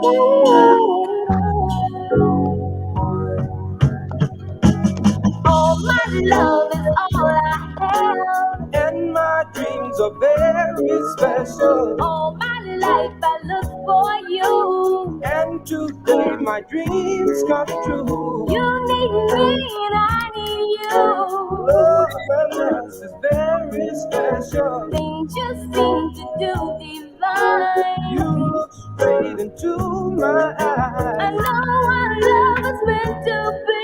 All my love is all I have, and my dreams are very special. All my life I look for you, and today my dreams come true. You need me and I need you. Love and us is very special. Things just seem to do divine. You look straight into my eyes. I know our love is meant to be.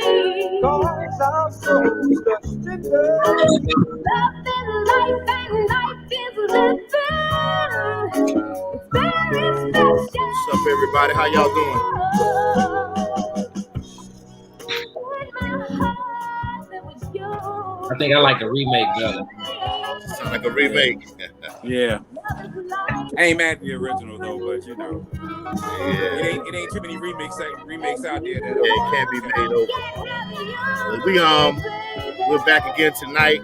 Cause our souls touch together. Love is life and life is living. It's very special. What's up, everybody? How y'all doing? I think I like a remake better. Sound like a remake. Yeah. I ain't mad at the original though, but you know, Yeah. it ain't too many remakes out there. Yeah, it can't be made over. We're back again tonight.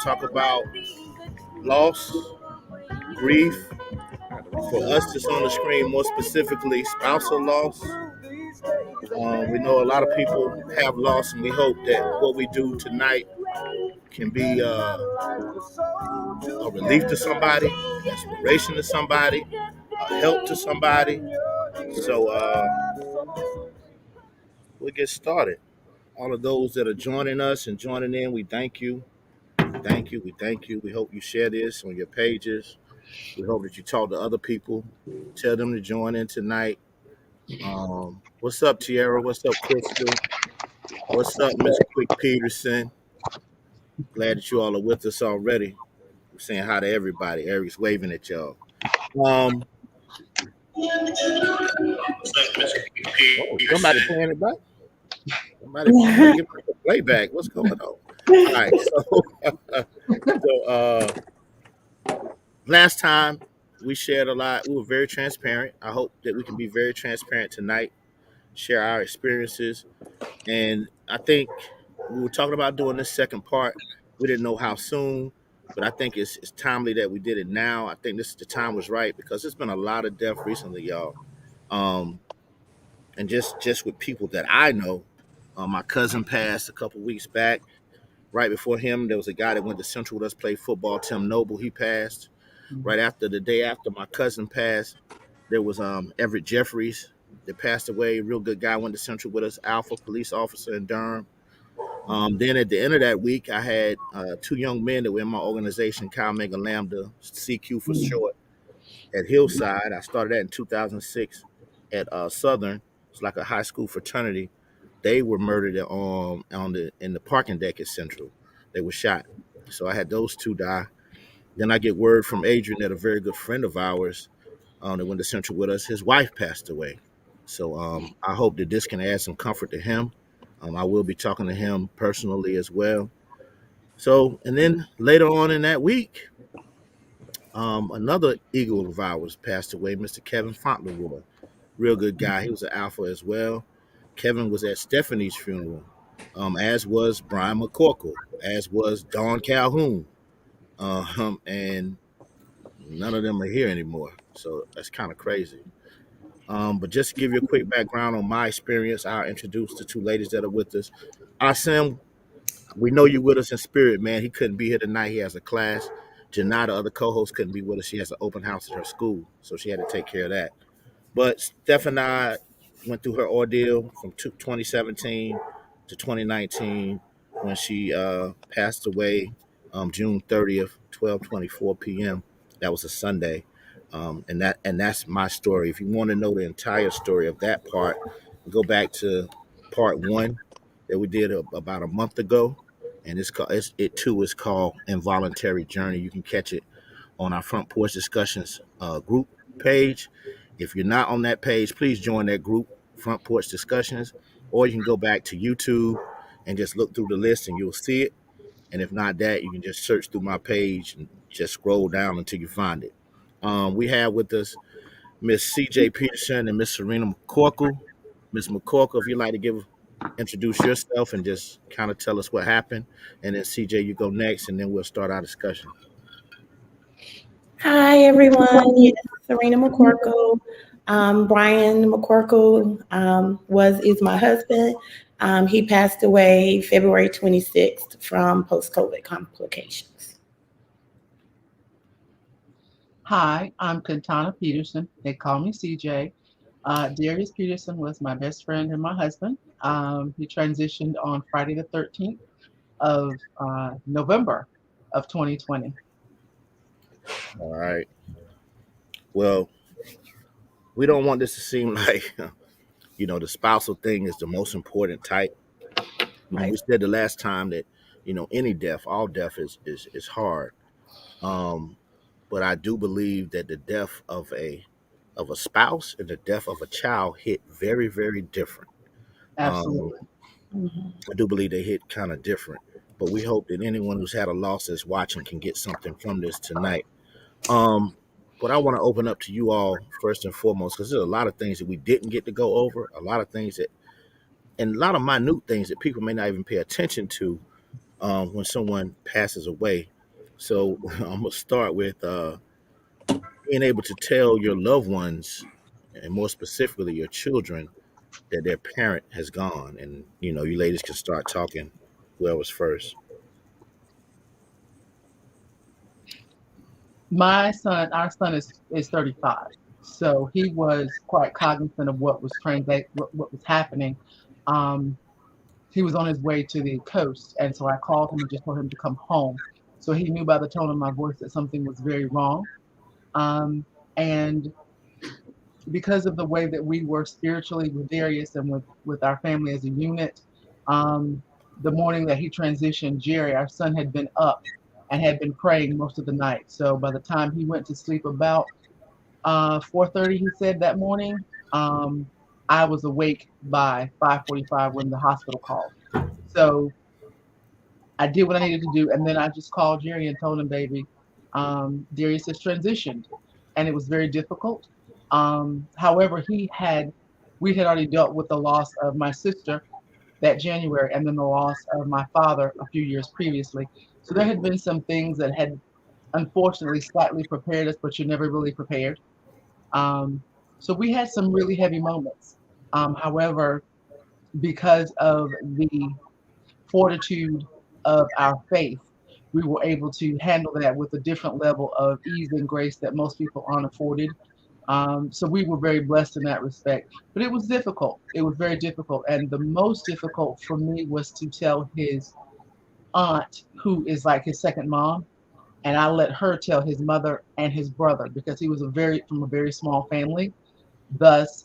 Talk about loss, grief. For us, that's on the screen, more specifically, spousal loss. We know a lot of people have loss, and we hope that what we do tonight can be a relief to somebody, inspiration to somebody, a help to somebody. So we'll get started. All of those that are joining us and joining in, we thank you. We thank you. We thank you. We hope you share this on your pages. We hope that you talk to other people. Tell them to join in tonight. What's up, Tiara? What's up, Crystal? What's up, Miss Quick Peterson? Glad that you all are with us already. I'm saying hi to everybody. Eric's waving at y'all. Somebody playing it back? Somebody give me the playback. What's going on? All right. So last time we shared a lot. We were very transparent. I hope that we can be very transparent tonight, share our experiences. And I think we were talking about doing this second part. We didn't know how soon, but I think it's timely that we did it now. I think the time was right because there's been a lot of death recently, y'all. And just with people that I know. My cousin passed a couple weeks back. Right before him, there was a guy that went to Central with us, played football, Tim Noble. He passed. Right after the day after my cousin passed, there was Everett Jeffries that passed away. Real good guy, went to Central with us, Alpha police officer in Durham. Then at the end of that week, I had two young men that were in my organization, Chi Omega Lambda, CQ for short, at Hillside. I started that in 2006 at Southern. It's like a high school fraternity. They were murdered in the parking deck at Central. They were shot. So I had those two die. Then I get word from Adrian that a very good friend of ours that went to Central with us, his wife passed away. So I hope that this can add some comfort to him. I will be talking to him personally as well. So, and then later on in that week, another eagle of ours passed away, Mr. Kevin Fauntleroy. Real good guy. He was an Alpha as well. Kevin was at Stephanie's funeral, as was Brian McCorkle, as was Dawn Calhoun. And none of them are here anymore. So that's kind of crazy. But just to give you a quick background on my experience, I'll introduce the two ladies that are with us. Asim, we know you're with us in spirit, man. He couldn't be here tonight. He has a class. Janai, the other co-host, couldn't be with us. She has an open house at her school, so she had to take care of that. But Stephany went through her ordeal from 2017 to 2019 when she passed away June 30th, 12:24 p.m. That was a Sunday. And that's my story. If you want to know the entire story of that part, go back to part 1 that we did about a month ago. And it too is called Involuntary Journey. You can catch it on our Front Porch Discussions group page. If you're not on that page, please join that group, Front Porch Discussions, or you can go back to YouTube and just look through the list and you'll see it. And if not that, you can just search through my page and just scroll down until you find it. We have with us Miss CJ Peterson and Miss Serena McCorkle. Miss McCorkle, if you'd like to introduce yourself and just kind of tell us what happened. And then CJ, you go next, and then we'll start our discussion. Hi, everyone. Yes, Serena McCorkle. Brian McCorkle is my husband. He passed away February 26th from post-COVID complications. Hi, I'm CJ Peterson. They call me CJ. Darius Peterson was my best friend and my husband. He transitioned on Friday the 13th of November of 2020. All right. Well, we don't want this to seem like, the spousal thing is the most important type. Right. We said the last time that, any death, all death is hard. But I do believe that the death of a spouse and the death of a child hit very, very different. Absolutely. I do believe they hit kind of different. But we hope that anyone who's had a loss that's watching can get something from this tonight. But I want to open up to you all first and foremost, because there's a lot of things that we didn't get to go over, a lot of things and a lot of minute things that people may not even pay attention to when someone passes away. So I'm gonna start with being able to tell your loved ones, and more specifically your children, that their parent has gone. And you ladies can start talking. Whoever's first. Our son is 35, so he was quite cognizant of what was what was happening. He was on his way to the coast, and so I called him and just told him to come home. So he knew by the tone of my voice that something was very wrong. And because of the way that we were spiritually with Darius and with our family as a unit, the morning that he transitioned, Jerry, our son, had been up and had been praying most of the night. So by the time he went to sleep about 4:30, he said that morning, I was awake by 5:45 when the hospital called. So I did what I needed to do, and then I just called Jerry and told him, baby, Darius has transitioned, and it was very difficult. However, we had already dealt with the loss of my sister that January, and then the loss of my father a few years previously. So there had been some things that had unfortunately slightly prepared us, but you're never really prepared. So we had some really heavy moments. However, because of the fortitude of our faith, we were able to handle that with a different level of ease and grace that most people aren't afforded. So we were very blessed in that respect, but it was difficult. It was very difficult. And the most difficult for me was to tell his aunt, who is like his second mom, and I let her tell his mother and his brother, because he was from a very small family. Thus,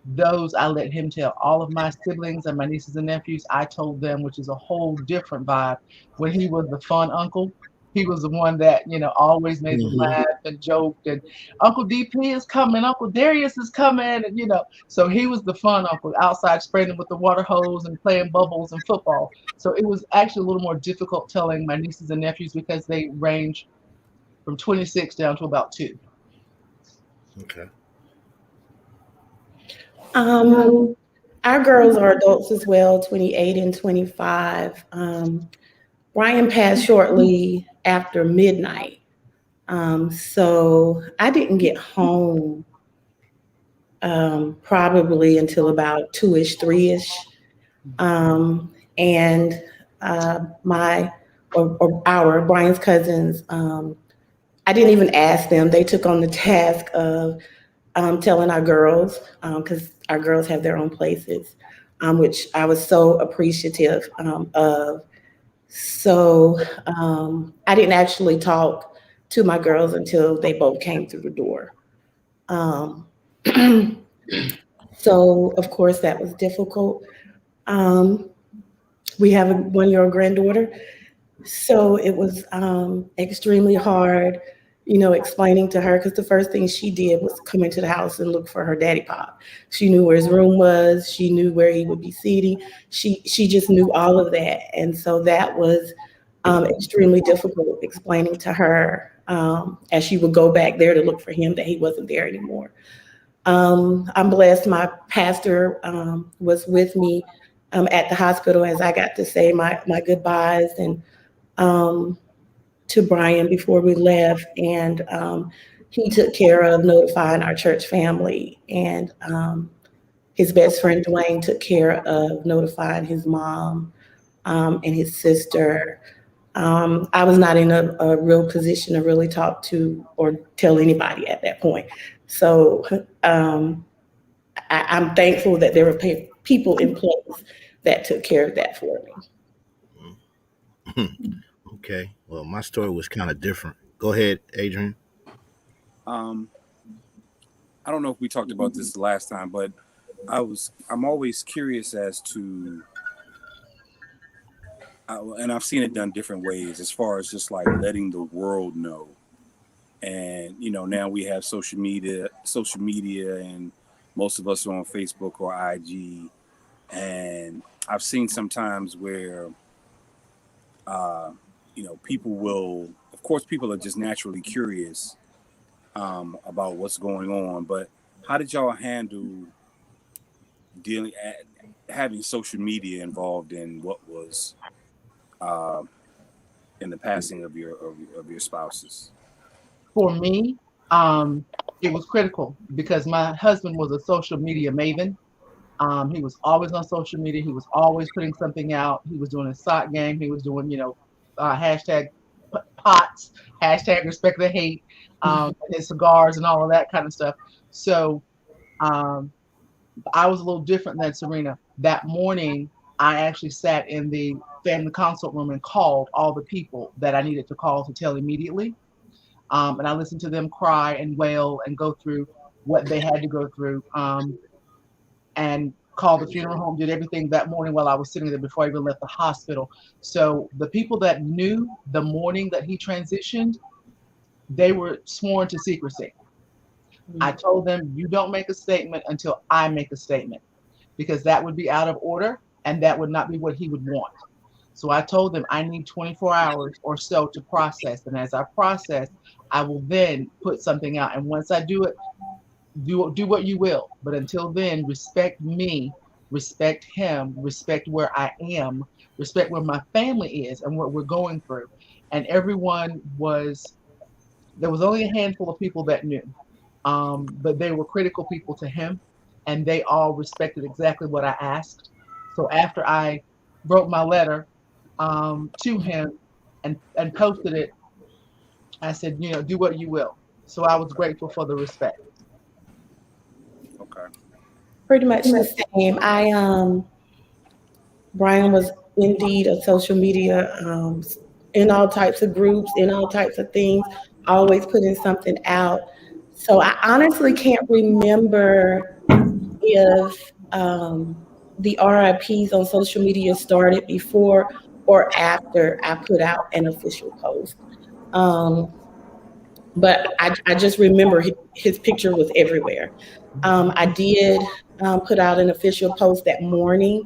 those I let him tell. All of my siblings and my nieces and nephews, I told them, which is a whole different vibe. When he was the fun uncle, he was the one that, always made them laugh and joked, and Uncle DP is coming, Uncle Darius is coming, and so he was the fun uncle outside spraying with the water hose and playing bubbles and football. So it was actually a little more difficult telling my nieces and nephews because they range from 26 down to about 2. Okay. Our girls are adults as well, 28 and 25. Brian passed shortly after midnight. So I didn't get home probably until about 2-ish, 3-ish. And Brian's cousins, I didn't even ask them. They took on the task of telling our girls, because our girls have their own places, which I was so appreciative of. So I didn't actually talk to my girls until they both came through the door. So of course that was difficult. We have a 1-year-old granddaughter, so it was extremely hard, explaining to her, because the first thing she did was come into the house and look for her daddy pop. She knew where his room was. She knew where he would be seating. She just knew all of that. And so that was extremely difficult explaining to her as she would go back there to look for him that he wasn't there anymore. I'm blessed my pastor was with me at the hospital as I got to say my goodbyes and to Brian before we left. And he took care of notifying our church family, and his best friend Dwayne took care of notifying his mom and his sister. I was not in a real position to really talk to or tell anybody at that point. So I'm thankful that there were people in place that took care of that for me. Okay. Well, my story was kind of different. Go ahead, Adrian. Um, I don't know if we talked about this last time, but I'm always curious as to, and I've seen it done different ways as far as just like letting the world know. And now we have social media, and most of us are on Facebook or IG. And I've seen sometimes where, people will, of course, people are just naturally curious about what's going on. But how did y'all handle having social media involved in what was in the passing of your spouses? For me, it was critical because my husband was a social media maven. He was always on social media. He was always putting something out. He was doing a sock game. He was doing, hashtag pots, hashtag respect the hate, his cigars and all of that kind of stuff. So I was a little different than Serena. That morning, I actually sat in the family consult room and called all the people that I needed to call to tell immediately. And I listened to them cry and wail and go through what they had to go through. And called the funeral home, did everything that morning while I was sitting there before I even left the hospital. So the people that knew the morning that he transitioned, they were sworn to secrecy. I told them, you don't make a statement until I make a statement, because that would be out of order and that would not be what he would want. So I told them I need 24 hours or so to process. And as I process, I will then put something out. And once I do it, do what you will. But until then, respect me, respect him, respect where I am, respect where my family is and what we're going through. And there was only a handful of people that knew. But they were critical people to him, and they all respected exactly what I asked. So after I wrote my letter to him and posted it, I said, do what you will. So I was grateful for the respect. Okay. Pretty much the same. Brian was indeed a social media in all types of groups, in all types of things, always putting something out. So I honestly can't remember if the RIPs on social media started before or after I put out an official post. But I just remember his picture was everywhere. I did put out an official post that morning.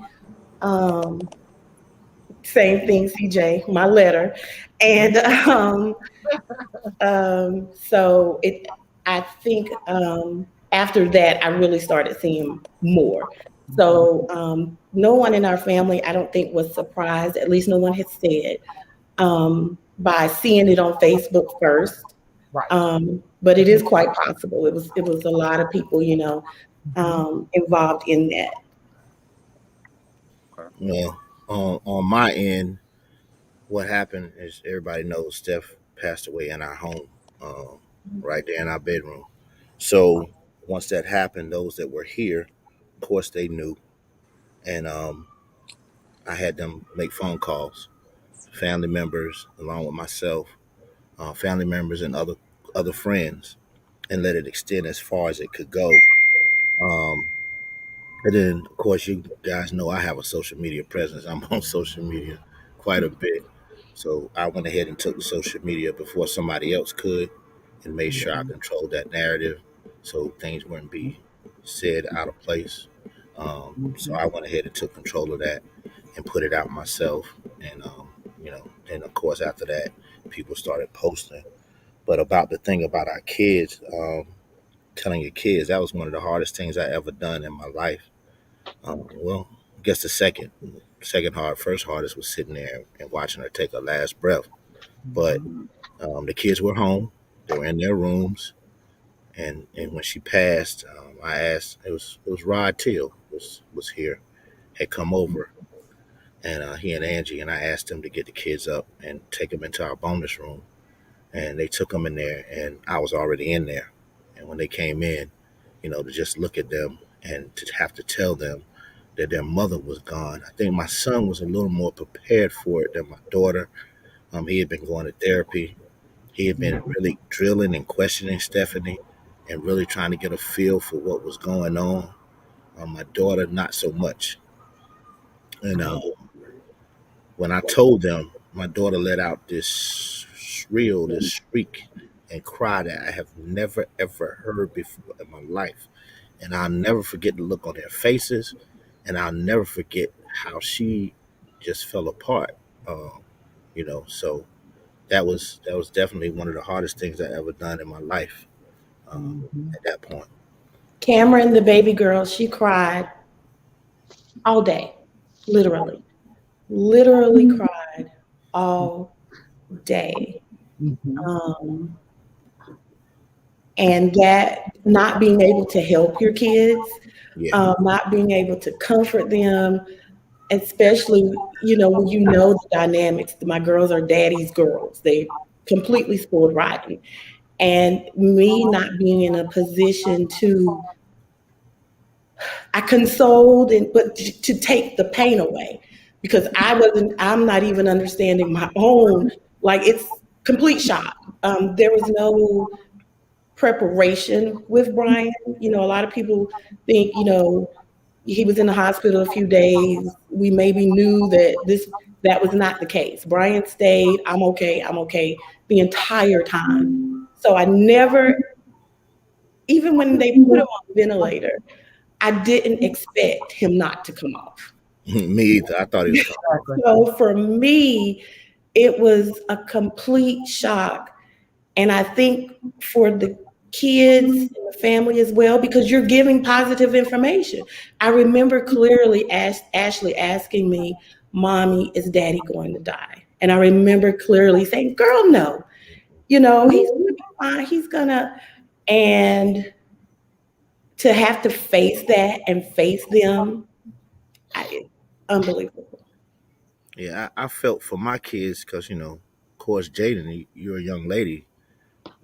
Same thing, CJ, my letter. And so I think after that, I really started seeing more. So no one in our family, I don't think, was surprised, at least no one had said, by seeing it on Facebook first. Right. But it is quite possible. It was a lot of people, involved in that. Okay. Well, on my end, what happened is everybody knows Steph passed away in our home, right there in our bedroom. So once that happened, those that were here, of course, they knew, and I had them make phone calls, family members along with myself, family members and other friends, and let it extend as far as it could go. Um, and then, of course, you guys know I have a social media presence. I'm on social media quite a bit. So I went ahead and took the social media before somebody else could and made sure I controlled that narrative so things wouldn't be said out of place. So I went ahead and took control of that and put it out myself. And, then of course, after that, people started posting. But about the thing about our kids, telling your kids, that was one of the hardest things I ever done in my life. Well, I guess second first hardest was sitting there and watching her take her last breath. But the kids were home; they were in their rooms. And when she passed, I asked. It was Rod Till was here, had come over, and he and Angie, and I asked them to get the kids up and take them into our bonus room, and they took them in there, and I was already in there, and when they came in, to just look at them and to have to tell them that their mother was gone. I think my son was a little more prepared for it than my daughter. He had been going to therapy. He had been really drilling and questioning Stephany and really trying to get a feel for what was going on. My daughter, not so much. And when I told them, my daughter let out this shriek and cry that I have never, ever heard before in my life. And I'll never forget the look on their faces. And I'll never forget how she just fell apart. So that was definitely one of the hardest things I ever done in my life at that point. Cameron, the baby girl, she cried all day, literally cried all day. And that not being able to help your kids, not being able to comfort them, especially, when the dynamics. My girls are daddy's girls. They completely spoiled rotten. And me not being in a position I consoled, but to take the pain away, because I'm not even understanding my own, like, it's complete shock. There was no preparation with Brian. A lot of people think, he was in the hospital a few days. We maybe knew that was not the case. Brian stayed, I'm okay, the entire time. So I never, even when they put him on the ventilator, I didn't expect him not to come off. Me either. I thought he was coming. So for me, it was a complete shock. And I think for the kids and the family as well, because you're giving positive information. I remember clearly Ashley asking me, "Mommy, is Daddy going to die?" And I remember clearly saying, "Girl, no. He's going to be fine. He's going to," and to have to face that and face them, unbelievable. Yeah, I felt for my kids because, of course, Jaden, you're a young lady.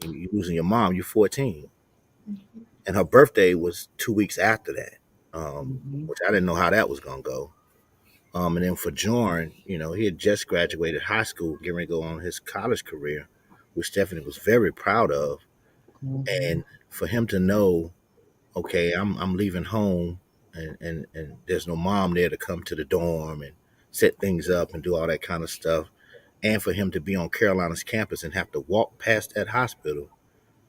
You're losing your mom. You're 14. And her birthday was 2 weeks after that, which I didn't know how that was going to go. And then for Jorn, he had just graduated high school, getting ready to go on his college career, which Stephany was very proud of. And for him to know, okay, I'm leaving home, and there's no mom there to come to the dorm and set things up and do all that kind of stuff. And for him to be on Carolina's campus and have to walk past that hospital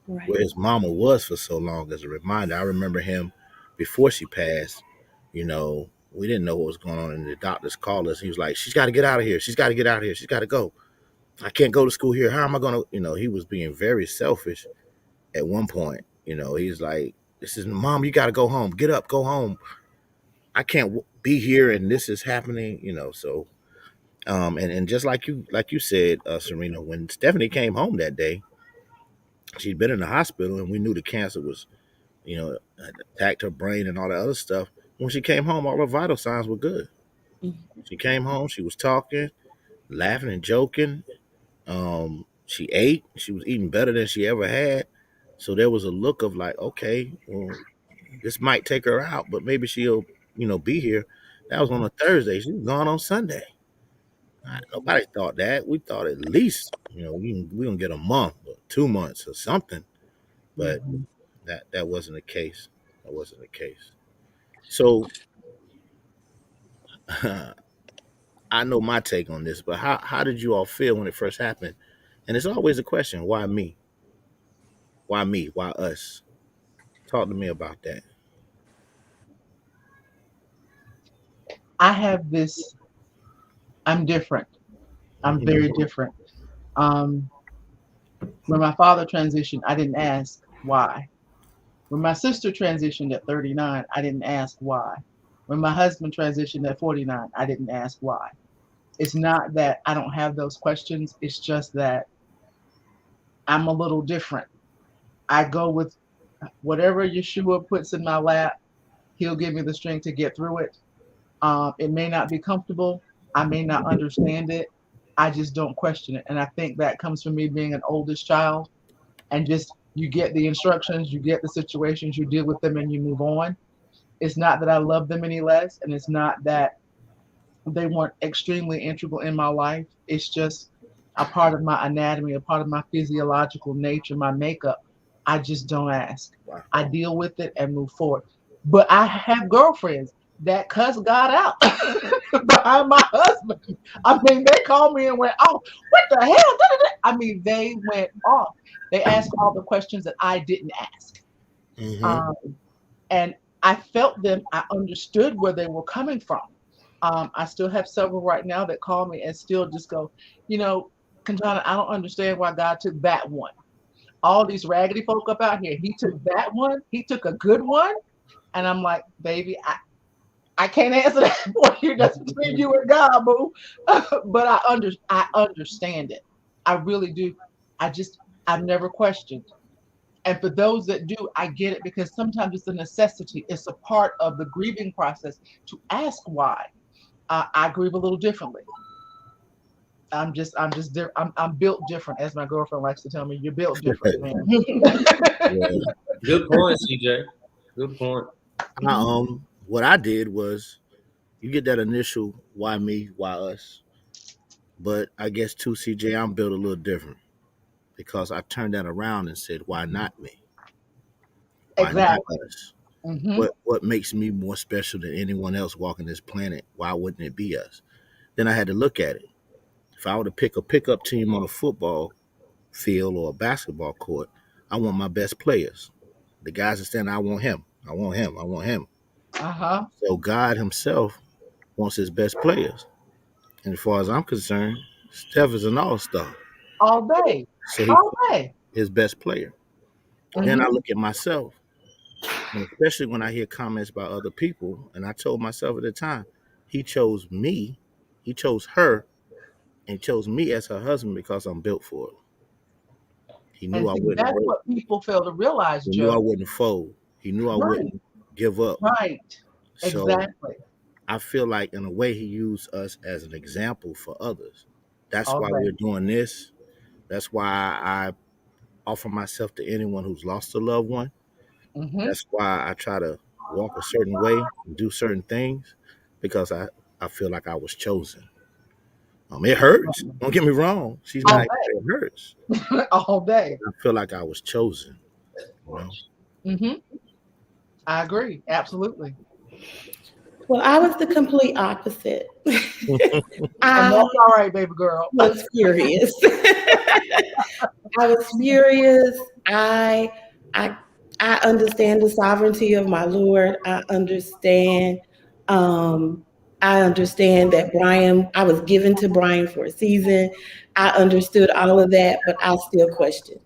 where his mama was for so long, as a reminder. I remember him before she passed, we didn't know what was going on, and the doctors called us. He was like, "She's got to get out of here. She's got to get out of here. She's got to go. I can't go to school here. How am I going to," he was being very selfish at one point. He's like, "This is Mom, you got to go home. Get up, go home. I can't be here, and this is happening," so, and just like you said, Serena, when Stephany came home that day, she'd been in the hospital, and we knew the cancer was, attacked her brain and all that other stuff. When she came home, all her vital signs were good. She came home, she was talking, laughing and joking. She ate. She was eating better than she ever had. So there was a look of like, okay, well, this might take her out, but maybe she'll, be here. That was on a Thursday. She was gone on Sunday. Nobody thought that. We thought at least, we gonna get a month or 2 months or something. But that wasn't the case. That wasn't the case. So I know my take on this, but how did you all feel when it first happened? And it's always a question, why me? Why me? Why us? Talk to me about that. I'm different. I'm very different. When my father transitioned, I didn't ask why. When my sister transitioned at 39, I didn't ask why. When my husband transitioned at 49, I didn't ask why. It's not that I don't have those questions. It's just that I'm a little different. I go with Whatever Yeshua puts in my lap, he'll give me the strength to get through it. It may not be comfortable. I may not understand it. I just don't question it. And I think that comes from me being an oldest child, and just you get the instructions, you get the situations, you deal with them, and you move on. It's not that I love them any less, and it's not that they weren't extremely integral in my life. It's just a part of my anatomy, a part of my physiological nature, my makeup. I just don't ask. Wow. I deal with it and move forward. But I have girlfriends that cuss God out behind my husband. I mean, they called me and went, "Oh, what the hell?" I mean, they went off. They asked all the questions that I didn't ask. And I felt them. I understood where they were coming from. I still have several right now that call me and still just go, Kanjana, I don't understand why God took that one. All these raggedy folk up out here, he took that one. He took a good one. And I'm like, baby, I can't answer that for you. That's between you and God, boo. But I understand it. I really do. I've never questioned. And for those that do, I get it, because sometimes it's a necessity. It's a part of the grieving process to ask why. I grieve a little differently. I'm built different, as my girlfriend likes to tell me. You're built different, man. Yeah. Good point, CJ. Good point. What I did was, you get that initial why me, why us, but I guess too, CJ, I'm built a little different, because I turned that around and said, why not me? Why Exactly. not us? Mm-hmm. What makes me more special than anyone else walking this planet? Why wouldn't it be us? Then I had to look at it. If I were to pick a pickup team on a football field or a basketball court, I want my best players. The guys that stand, I want him. I want him. I want him. Uh-huh. So God himself wants his best players. And as far as I'm concerned, Steph is an all-star. All day. So he's All day. his best player. Mm-hmm. Then I look at myself, and especially when I hear comments about other people, and I told myself at the time, he chose me, he chose her, and chose me as her husband because I'm built for it. He knew And I see, wouldn't that's break. what people fail to realize, He Joe. knew I wouldn't fold. He knew I Right. wouldn't give up. Right. So Exactly. I feel like, in a way, he used us as an example for others. That's All why day. we're doing this. That's why I offer myself to anyone who's lost a loved one. Mm-hmm. That's why I try to walk a certain way and do certain things, because I feel like I was chosen. It hurts. Don't get me wrong. She's All not. day. It hurts. All day. I feel like I was chosen. You know? Mm-hmm. I agree. Absolutely. Well, I was the complete opposite. And I that's all right, baby girl. was furious. I was furious. I understand the sovereignty of my Lord. I understand that I was given to Brian for a season. I understood all of that, but I still questioned.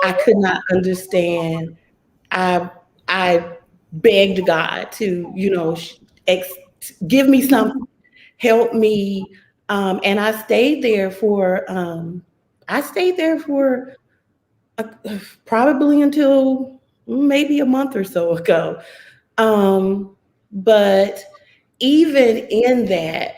I could not understand. I begged God to, give me something, help me. And I stayed there for probably until maybe a month or so ago. But even in that,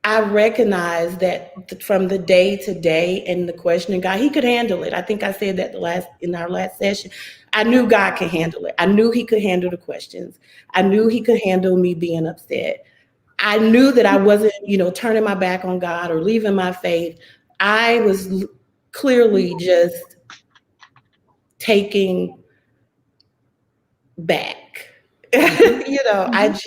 I recognize that from the day to day and the questioning God, he could handle it. I think I said that in our last session. I knew God could handle it. I knew he could handle the questions. I knew he could handle me being upset. I knew that I wasn't, turning my back on God or leaving my faith. I was clearly just taking back. I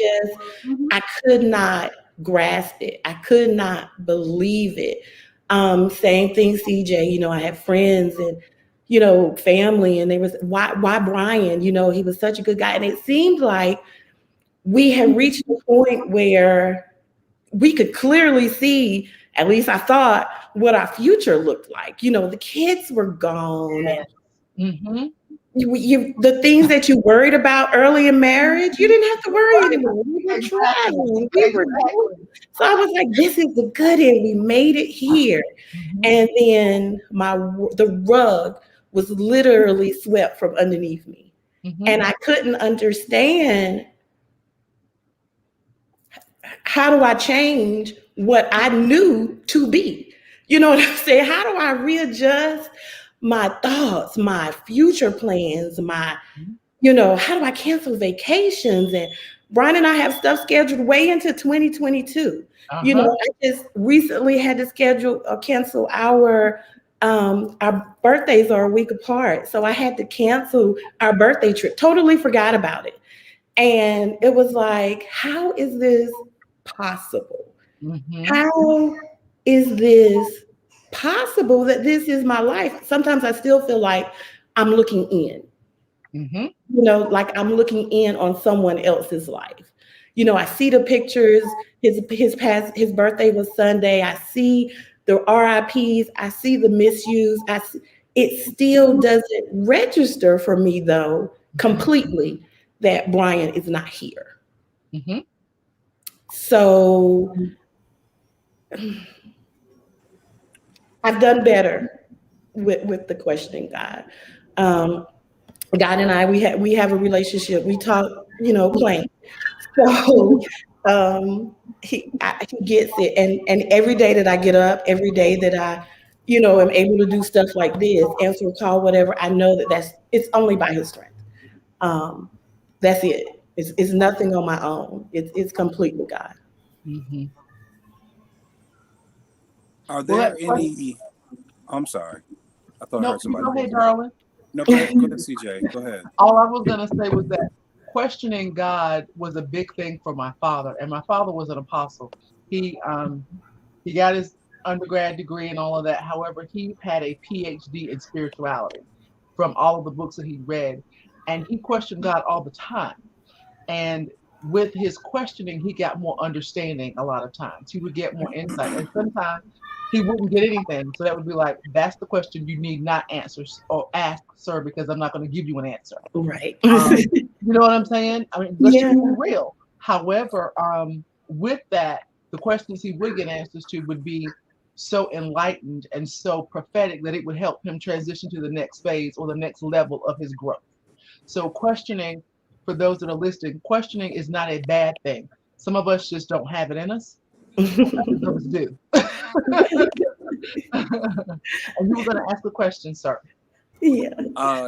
could not grasp it. I could not believe it. Same thing, CJ, I had friends and, family, and they was, why Brian? He was such a good guy. And it seemed like we had reached a point where we could clearly see, at least I thought, what our future looked like. The kids were gone. And Mm-hmm. the things that you worried about early in marriage, you didn't have to worry anymore. We were traveling. So I was like, this is the good end. We made it here. Mm-hmm. And then the rug was literally swept from underneath me. Mhm. And I couldn't understand, how do I change what I knew to be? You know what I'm saying? How do I readjust my thoughts, my future plans, how do I cancel vacations? And Brian and I have stuff scheduled way into 2022. Uh-huh. I just recently had to schedule or cancel our birthdays are a week apart. So I had to cancel our birthday trip. Totally forgot about it. And it was like, how is this possible? Mhm. How is this possible that this is my life? Sometimes I still feel like I'm looking in, Mhm. like I'm looking in on someone else's life. I see the pictures. His birthday was Sunday. I see the RIPs. I see the misuse. It still doesn't register for me though completely that Brian is not here. Mhm. So I've done better with the questioning God. Um, God and I, we have a relationship. We talk, plain. So he gets it, and every day that I get up, every day that I, am able to do stuff like this, answer a call, whatever, I know that it's only by His strength. Um, that's it. It's nothing on my own. It's completely God. Mhm. Are Well, that there question. any? I'm sorry. I thought I No, heard you somebody go ahead, buzzer. darling. No, go ahead. Go ahead, CJ. Go ahead. All I was gonna say was that questioning God was a big thing for my father, and my father was an apostle. He got his undergrad degree and all of that. However, he had a PhD in spirituality from all of the books that he read, and he questioned God all the time. And with his questioning, he got more understanding a lot of times. He would get more insight. And sometimes he wouldn't get anything. So that would be like, that's the question you need not answer or ask, sir, because I'm not going to give you an answer. Right. You know what I'm saying? I mean, let's just Yeah. be real. However, with that, the questions he would get answers to would be so enlightened and so prophetic that it would help him transition to the next phase or the next level of his growth. So questioning, for those that are listening, questioning is not a bad thing. Some of us just don't have it in us. Others of us do. And you were going to ask a question, sir. Yeah.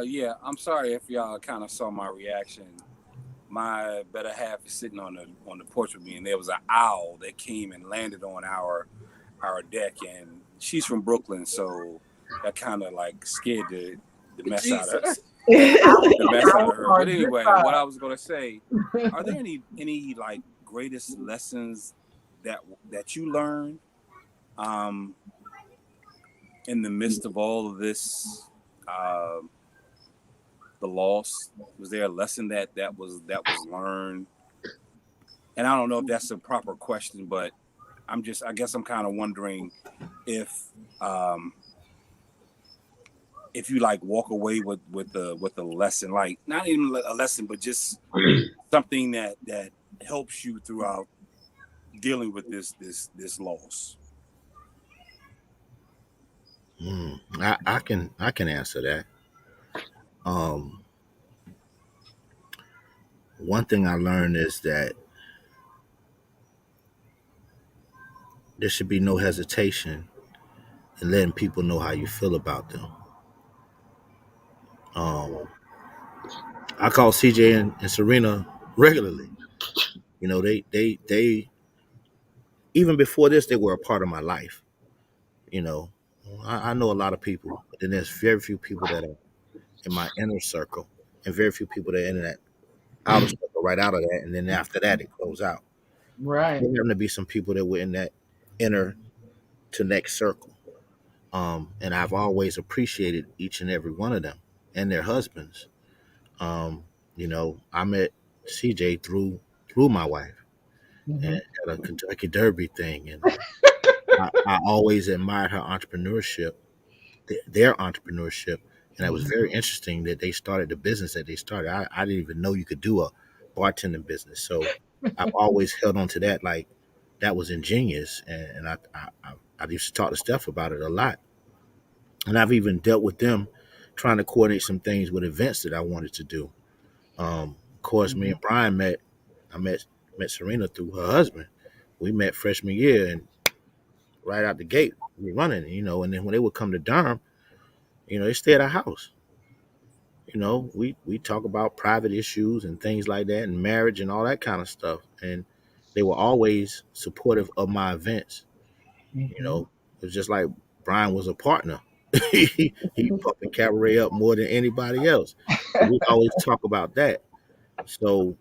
Yeah. I'm sorry if y'all kind of saw my reaction. My better half is sitting on the porch with me, and there was an owl that came and landed on our deck, and she's from Brooklyn, so that kind of like scared the mess out of the mess out of her. But anyway, what I was gonna say, are there any like greatest lessons that you learned in the midst of all of this, the loss? Was there a lesson that was learned? And I don't know if that's a proper question, but I guess I'm kind of wondering if um, if you like walk away with a lesson, like not even a lesson, but just something that helps you throughout dealing with this loss. I can answer that. Um, One thing I learned is that there should be no hesitation in letting people know how you feel about them. Um, I call CJ and Serena regularly. They even before this, they were a part of my life. You know, I know a lot of people, but then there's very few people that are in my inner circle, and very few people that are in that outer circle right out of that, and then after that, it goes out. Right. There happen to be some people that were in that inner to next circle. And I've always appreciated each and every one of them and their husbands. Um, I met CJ through my wife and Hmm. at a Kentucky Derby thing, and I always admired her entrepreneurship, their entrepreneurship, and it was Hmm. very interesting that they started the business that they started. I didn't even know you could do a bartending business, so I've always held on to that like that was ingenious, and I used to talk to Steph about it a lot, and I've even dealt with them trying to coordinate some things with events that I wanted to do. Of course, me and Brian met. I met Serena through her husband. We met freshman year, and right out the gate, we were running. And then when they would come to Durham, they stay at our house. We talk about private issues and things like that, and marriage and all that kind of stuff. And they were always supportive of my events. It was just like Brian was a partner. he pumping cabaret up more than anybody else. So we always talk about that. So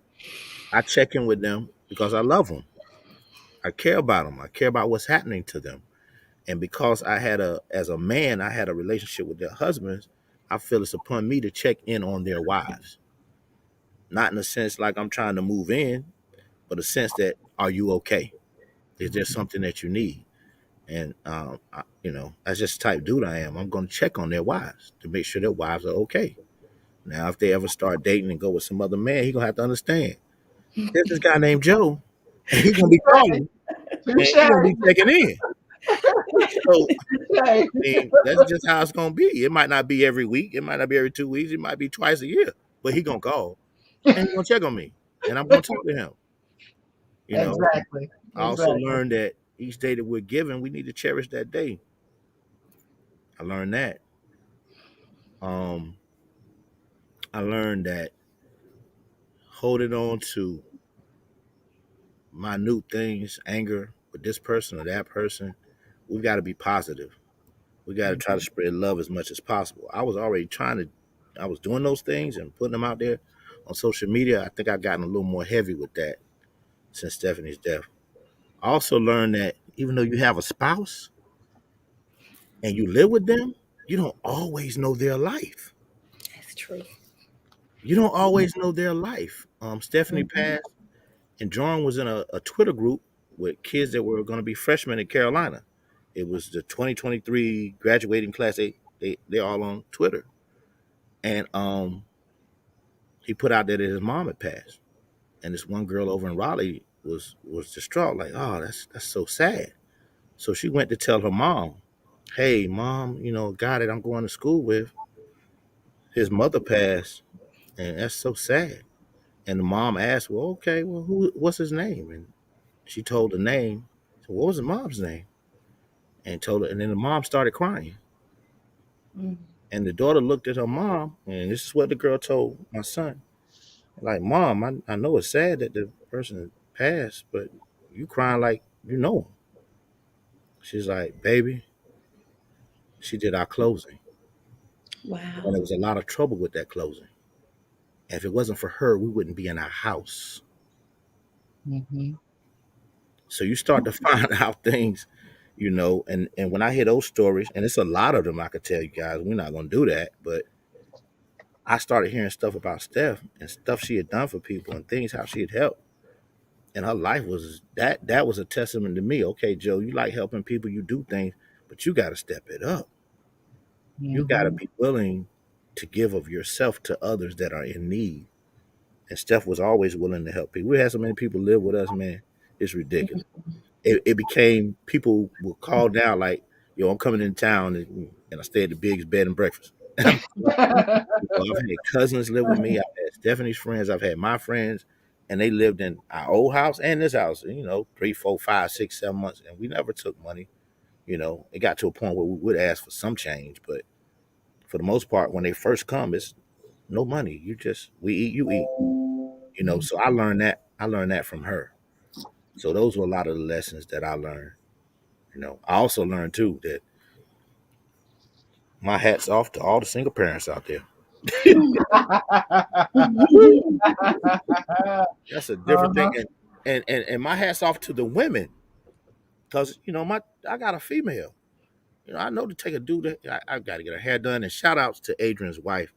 I check in with them because I love them. I care about them. I care about what's happening to them. And because as a man, I had a relationship with their husbands, I feel it's upon me to check in on their wives. Not in a sense like I'm trying to move in, but a sense that, are you okay? Is there something that you need? And, that's just the type of dude I am. I'm going to check on their wives to make sure their wives are okay. Now, if they ever start dating and go with some other man, he's going to have to understand. There's this guy named Joe, and he's going to be calling, and he's going to be checking in. So, I mean, that's just how it's going to be. It might not be every week. It might not be every 2 weeks. It might be twice a year. But he's going to call, and he's going to check on me, and I'm going to talk to him. Exactly. I also learned that each day that we're given, we need to cherish that day. I learned that. I learned that holding on to minute things, anger with this person or that person, we got to be positive. We got to try to spread love as much as possible. I was doing those things and putting them out there on social media. I think I've gotten a little more heavy with that since Stephany's death. I also learned that even though you have a spouse and you live with them, you don't always know their life. That's true. You don't always know their life. Stephany passed, and Jordan was in a Twitter group with kids that were going to be freshmen in Carolina. It was the 2023 graduating class. They're all on Twitter. And he put out that his mom had passed. And this one girl over in Raleigh was distraught, like, oh, that's so sad. So she went to tell her mom, hey, mom, guy that I'm going to school with, his mother passed, and that's so sad. And the mom asked, well, okay, well, what's his name? And she told the name. So what was the mom's name? And told her, and then the mom started crying. And the daughter looked at her mom, and this is what the girl told my son. Like, Mom, I know it's sad that the person passed, but you crying like you know him. She's like, baby, she did our closing. Wow. And there was a lot of trouble with that closing. And if it wasn't for her, we wouldn't be in our house. So you start to find out things, and when I hear those stories, and it's a lot of them I could tell you guys, we're not going to do that, but I started hearing stuff about Steph and stuff she had done for people and things, how she had helped. And her life was that was a testament to me. Okay, Joe, you like helping people, you do things, but you got to step it up. You got to be willing to give of yourself to others that are in need. And Steph was always willing to help people. We had so many people live with us, man. It's ridiculous. It became, people would call down like, yo, I'm coming in town, and I stay at the Biggs bed and breakfast. I've had cousins live with me. I've had Stephanie's friends. I've had my friends, and they lived in our old house and this house, 3, 4, 5, 6, 7 months. And we never took money. It got to a point where we would ask for some change, but for the most part, when they first come, it's no money. We eat, you eat. So I learned that from her. So those were a lot of the lessons that I learned. I also learned too that my hat's off to all the single parents out there. That's a different thing. And my hat's off to the women, because I got a female. I know to take a dude. I got to get her hair done. And shout outs to Adrian's wife.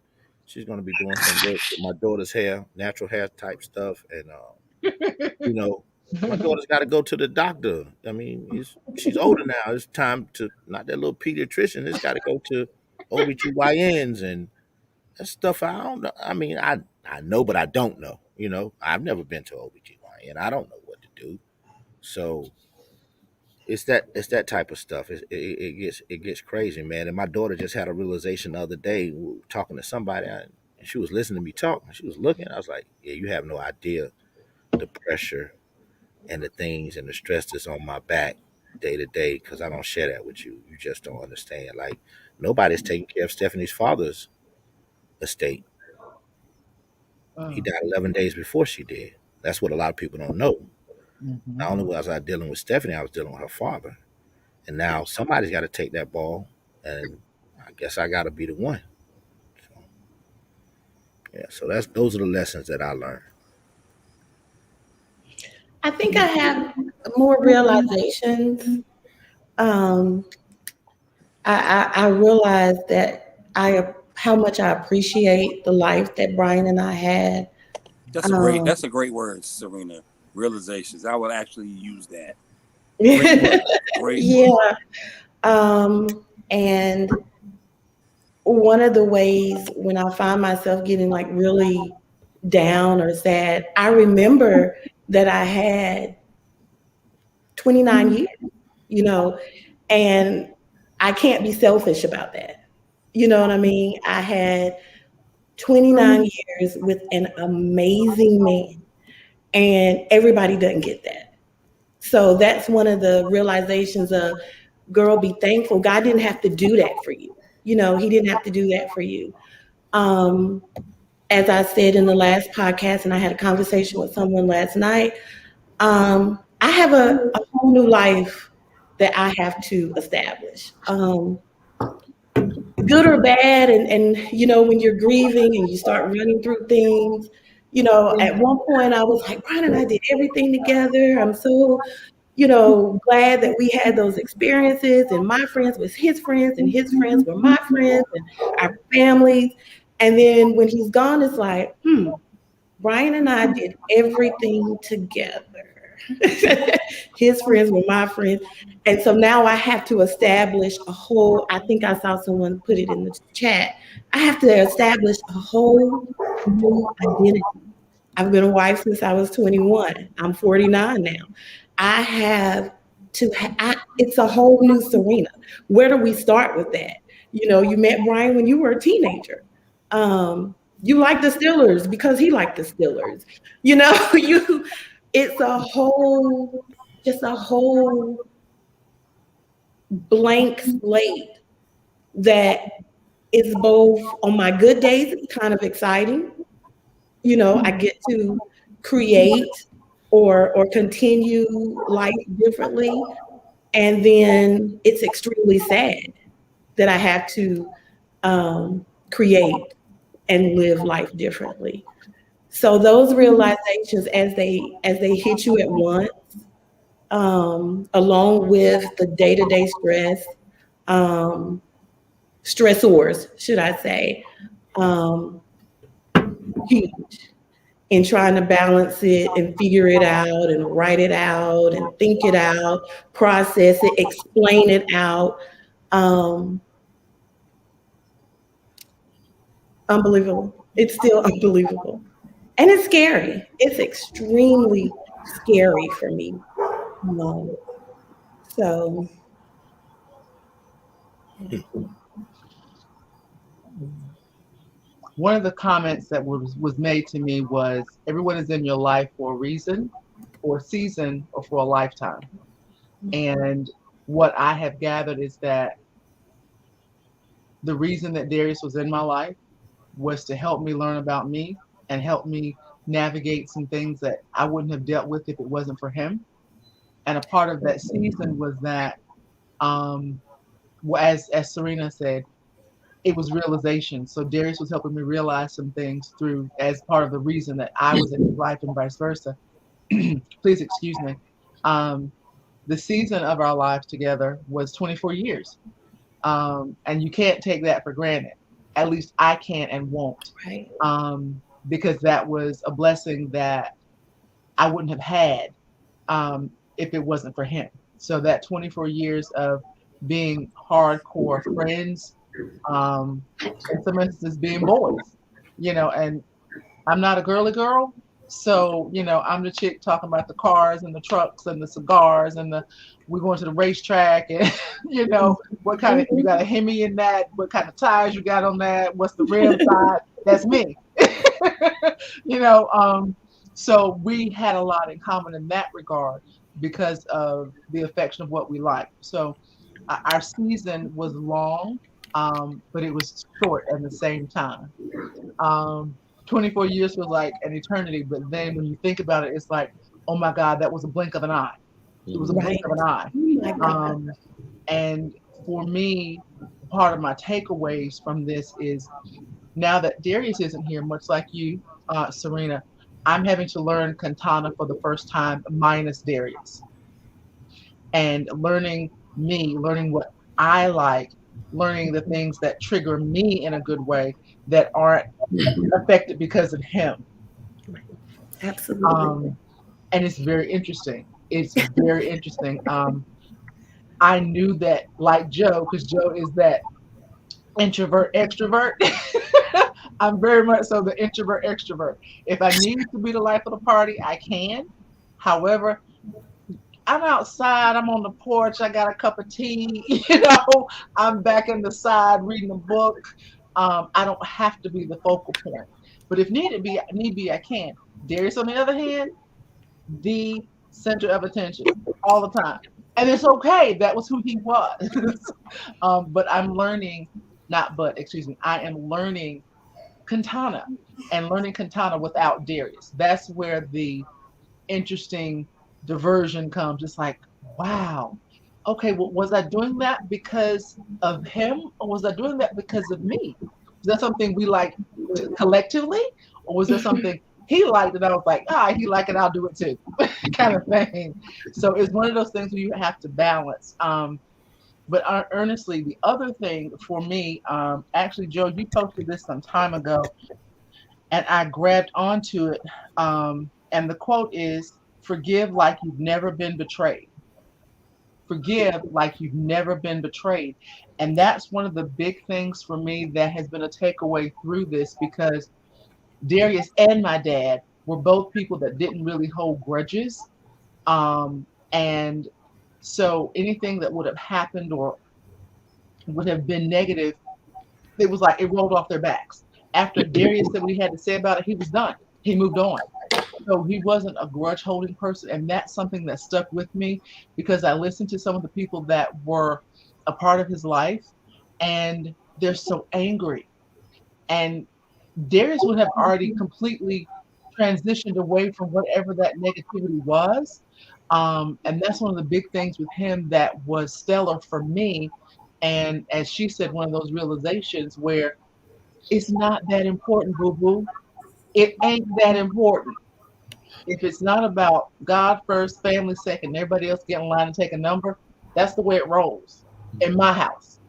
She's going to be doing some work with my daughter's hair, natural hair type stuff. And my daughter's got to go to the doctor. I mean, she's older now. It's time to, not that little pediatrician. It's got to go to OBGYNs and that stuff. I don't know. I mean, I know, but I don't know. I've never been to OBGYN. I don't know what to do. So it's that type of stuff. It gets crazy, man. And my daughter just had a realization the other day, talking to somebody, and she was listening to me talk, and she was looking. I was like, "Yeah, you have no idea the pressure and the things and the stress that's on my back day to day, because I don't share that with you. You just don't understand. Like, nobody's taking care of Stephanie's father's estate. He Oh. died 11 days before she did. That's what a lot of people don't know. Mhm. Not only was I dealing with Stephanie, I was dealing with her father. And now somebody's got to take that ball, and I guess I got to be the one. So, yeah, so those are the lessons that I learned. I think I have more realizations. Um, I realized that how much I appreciate the life that Brian and I had. Um, That's a great word, Serena. Realizations. I would actually use that. Great word. Great word. yeah. And one of the ways when I find myself getting like really down or sad, I remember that I had 29 years, you know, and I can't be selfish about that. You know what I mean? I had 29 years with an amazing man, and everybody doesn't get that. So that's one of the realizations of, girl, be thankful. God didn't have to do that for you. You know, he didn't have to do that for you. Um, as I said in the last podcast, and I had a conversation with someone last night, I have a whole new life that I have to establish. Good or bad, and you know, when you're grieving and you start running through things, you know, at one point I was like, Brian and I did everything together. I'm so, you know, glad that we had those experiences, and my friends was his friends and his friends were my friends and our families. And then when he's gone, it's like, Brian and I did everything together. His friends were my friends. And so now I have to establish a whole, I think I saw someone put it in the chat. I have to establish a whole new identity. I've been a wife since I was 21. I'm 49 now. I have it's a whole new Serena. Where do we start with that? You know, you met Brian when you were a teenager. You like the Steelers because he liked the Steelers. You know, it's just a whole blank slate that is both on my good days, it's kind of exciting. You know, I get to create or continue life differently. And then it's extremely sad that I have to create and live life differently. So those realizations, as they hit you at once, along with the day-to-day stress, um, stressors, should I say, um, huge in trying to balance it and figure it out and write it out and think it out, process it, explain it out. Um, Unbelievable. It's still unbelievable. And it's scary. It's extremely scary for me. Um, so One of the comments that was made to me was, everyone is in your life for a reason, for a season, or for a lifetime. And what I have gathered is that the reason that Darius was in my life was to help me learn about me and help me navigate some things that I wouldn't have dealt with if it wasn't for him. And a part of that season was that, um, as Serena said, it was realization. So Darius was helping me realize some things through, as part of the reason that I was in his life and vice versa. Please excuse me. The season of our lives together was 24 years. And you can't take that for granted. At least I can't and won't. right. Because that was a blessing that I wouldn't have had if it wasn't for him. So that 24 years of being hardcore friends, in some instances being boys, and I'm not a girly girl, So, I'm the chick talking about the cars and the trucks and the cigars and we going to the racetrack and, what kind of, you got a Hemi in that, what kind of tires you got on that, what's the rim side, that's me. So we had a lot in common in that regard because of the affection of what we like. So our season was long, but it was short at the same time. 24 years was like an eternity, but then when you think about it, it's like, oh my God, that was a blink of an eye. It was a blink of an eye. Oh my God. And for me, part of my takeaways from this is now that Darius isn't here, much like you, Serena, I'm having to learn Kantana for the first time minus Darius. And learning me, learning what I like, learning the things that trigger me in a good way that aren't affected because of him. Absolutely. And it's very interesting. It's very interesting. I knew that, like Joe, because Joe is that introvert extrovert. I'm very much so the introvert extrovert. If I need to be the life of the party, I can. However, I'm outside, I'm on the porch, I got a cup of tea, I'm back in the side reading a book. I don't have to be the focal point. But if need be, I can. Darius, on the other hand, the center of attention all the time. And it's okay. That was who he was. But I'm learning, I am learning Kantana and learning Kantana without Darius. That's where the interesting diversion comes. It's like, wow, okay, well, was I doing that because of him or was I doing that because of me? Was that something we like collectively or was there something he liked and I was like, he liked it, I'll do it too, kind of thing. So it's one of those things where you have to balance. But earnestly, the other thing for me, actually, Joe, you posted this some time ago, and I grabbed onto it. And the quote is, "Forgive like you've never been betrayed. Forgive like you've never been betrayed." And that's one of the big things for me that has been a takeaway through this because Darius and my dad were both people that didn't really hold grudges. And so anything that would have happened or would have been negative, it was like it rolled off their backs. After Darius said what he had to say about it, he was done. He moved on. So he wasn't a grudge holding person. And that's something that stuck with me because I listened to some of the people that were a part of his life and they're so angry. And Darius would have already completely transitioned away from whatever that negativity was. And that's one of the big things with him that was stellar for me. And as she said, one of those realizations where it's not that important, boo boo. It ain't that important. If it's not about God first, family second, everybody else get in line and take a number, that's the way it rolls in my house.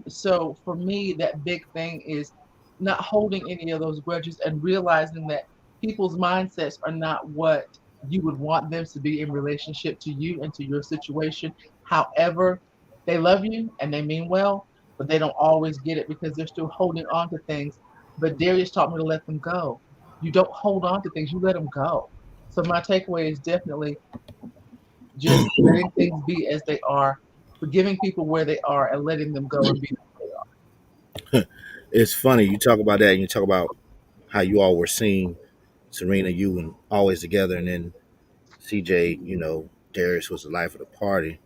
So for me, that big thing is not holding any of those grudges and realizing that people's mindsets are not what you would want them to be in relationship to you and to your situation. However, they love you and they mean well, but they don't always get it because they're still holding on to things. But Darius taught me to let them go. You don't hold on to things, you let them go. So my takeaway is definitely just letting things be as they are, forgiving people where they are and letting them go and be who they are. It's funny you talk about that and you talk about how you all were seen, Serena, you and always together, and then CJ, Darius was the life of the party.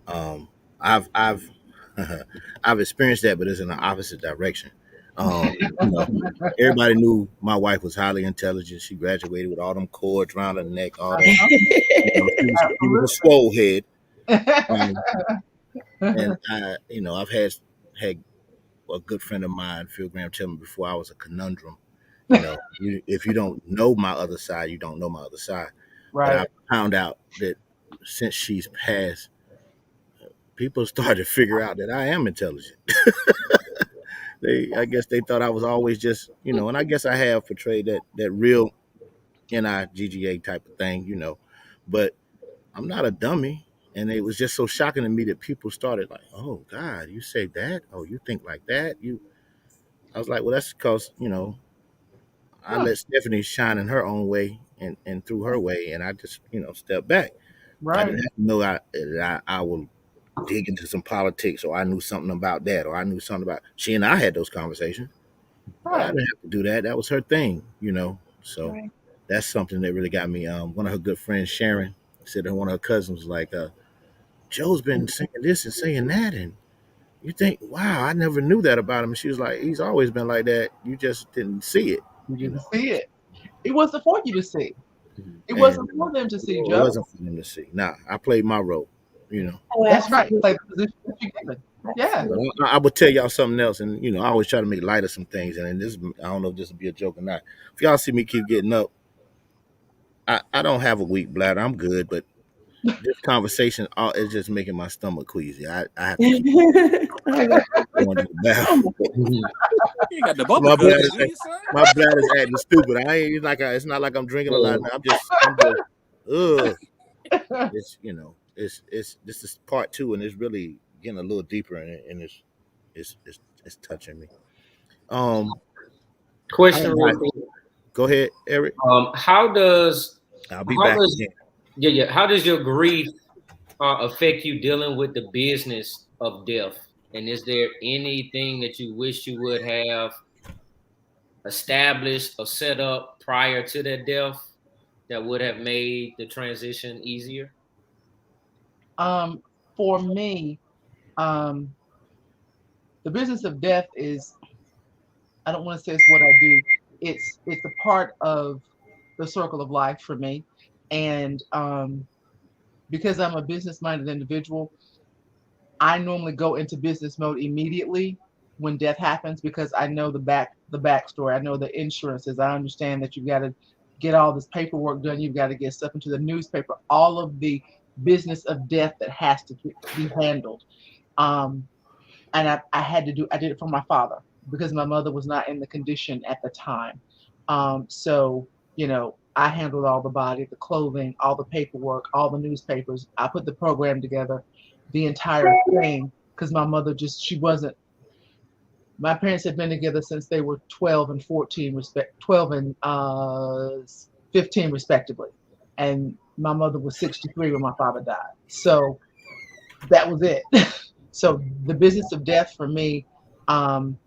Um, I've I've experienced that, but it's in the opposite direction. You know, everybody knew my wife was highly intelligent. She graduated with all them cords around her neck, all that. She was a swole head, um, and I've had a good friend of mine, Phil Graham, tell me before I was a conundrum. If you don't know my other side, you don't know my other side. But I Right. found out that since she's passed, people started to figure out that I am intelligent. I guess they thought I was always just, and I guess I have portrayed that real NIGGA type of thing, but I'm not a dummy. And it was just so shocking to me that people started like, "Oh God, you say that? Oh, you think like that?" I was like, "Well, that's because I let Stephany shine in her own way and through her way, and I just stepped back. I Right. didn't have to know I will dig into some politics, or I knew something about that, or I knew something about. She and I had those conversations, but I Right. didn't have to do that. That was her thing. So Right. that's something that really got me. One of her good friends, Sharon, said that one of her cousins was like, "Joe's been saying this and saying that, and you think, wow, I never knew that about him." And she was like, "He's always been like that. You just didn't see it, You you didn't know." see it. It wasn't for you to see. It And wasn't for them to see, it Joe. wasn't for them to see. Nah, I played my role. Oh, That's right. Play absolutely. the position that you're given. Yeah. But Absolutely. I would tell y'all something else, and I always try to make light of some things. And this, I don't know if this will be a joke or not. If y'all see me keep getting up, I don't have a weak bladder. I'm good, but this conversation is just making my stomach queasy. I have to keep I got going to the bathroom. you. Mhm. You got the bubble my guts, bladder's do you, son? my bladder's acting stupid. I ain't it's not like I'm drinking a lot. Now. I'm just ugh. It's this is part two, and it's really getting a little deeper, and it's touching me. Um, I Question real invite. quick. Go ahead, Eric. How does I'll be how back does again. how does your grief affect you dealing with the business of death? And is there anything that you wish you would have established or set up prior to that death that would have made the transition easier? Um, for me, um, the business of death is, I don't want to say it's what I do. It's a part of the circle of life for me. And because I'm a business minded individual, I normally go into business mode immediately when death happens because I know the backstory. I know the insurances. I understand that you've got to get all this paperwork done. You've got to get stuff into the newspaper. All of the business of death that has to be handled. Um, and I did it for my father because my mother was not in the condition at the time. So I handled all the body, the clothing, all the paperwork, all the newspapers. I put the program together, the entire thing, because my mother she wasn't. My parents had been together since they were 12 and 14, 12 and 15 respectively, and my mother was 63 when my father died. So that was it. So the business of death for me, um,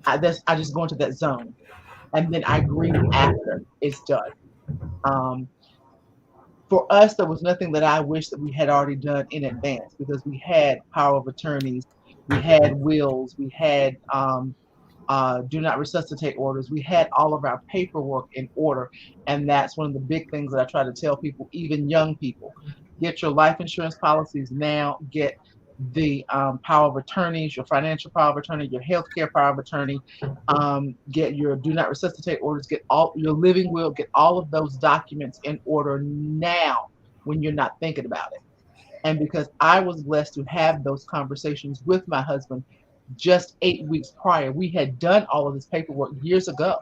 I just go into that zone, and then I grieve after it's done. Um, for us, there was nothing that I wish that we had already done in advance because we had power of attorneys, we had wills, we had do not resuscitate orders. We had all of our paperwork in order. And that's one of the big things that I try to tell people, even young people. Get your life insurance policies now, get the power of attorneys, your financial power of attorney, your healthcare power of attorney, get your do not resuscitate orders, get all your living will, get all of those documents in order now when you're not thinking about it. And because I was blessed to have those conversations with my husband just 8 weeks prior, we had done all of this paperwork years ago.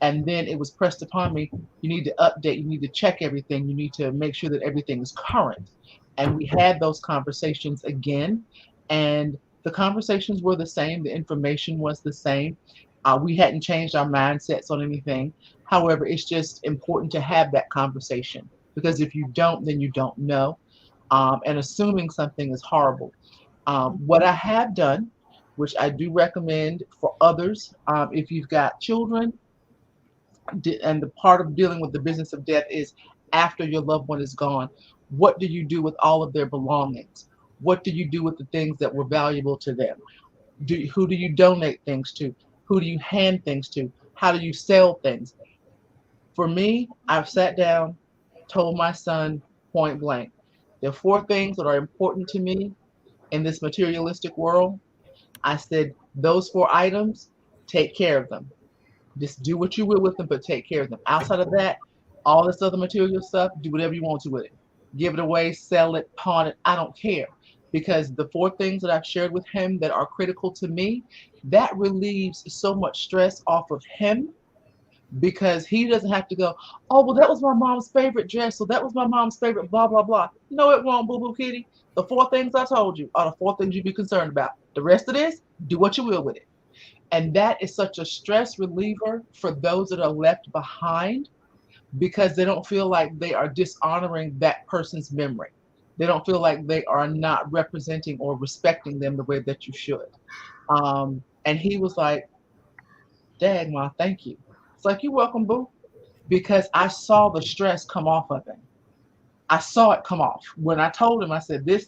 And then it was pressed upon me, you need to update, you need to check everything, you need to make sure that everything is current. And we had those conversations again. And the conversations were the same, the information was the same. We hadn't changed our mindsets on anything. However, it's just important to have that conversation because if you don't, then you don't know. And assuming something is horrible. What I have done, which I do recommend for others, if you've got children, and the part of dealing with the business of death is after your loved one is gone, what do you do with all of their belongings? What do you do with the things that were valuable to them? Who do you donate things to? Who do you hand things to? How do you sell things? For me, I've sat down, told my son point blank, there are four things that are important to me in this materialistic world. I said, those four items, take care of them. Just do what you will with them, but take care of them. Outside of that, all this other material stuff, do whatever you want to with it. Give it away, sell it, pawn it. I don't care. Because the four things that I've shared with him that are critical to me, that relieves so much stress off of him because he doesn't have to go, oh, well, that was my mom's favorite dress. So that was my mom's favorite, blah, blah, blah. No, it won't, boo boo kitty. The four things I told you are the four things you be concerned about. The rest of this, do what you will with it. And that is such a stress reliever for those that are left behind, because they don't feel like they are dishonoring that person's memory. They don't feel like they are not representing or respecting them the way that you should. And he was like, Dad, Ma, thank you. It's like, you're welcome, boo. Because I saw the stress come off of him. I saw it come off. When I told him, I said, this.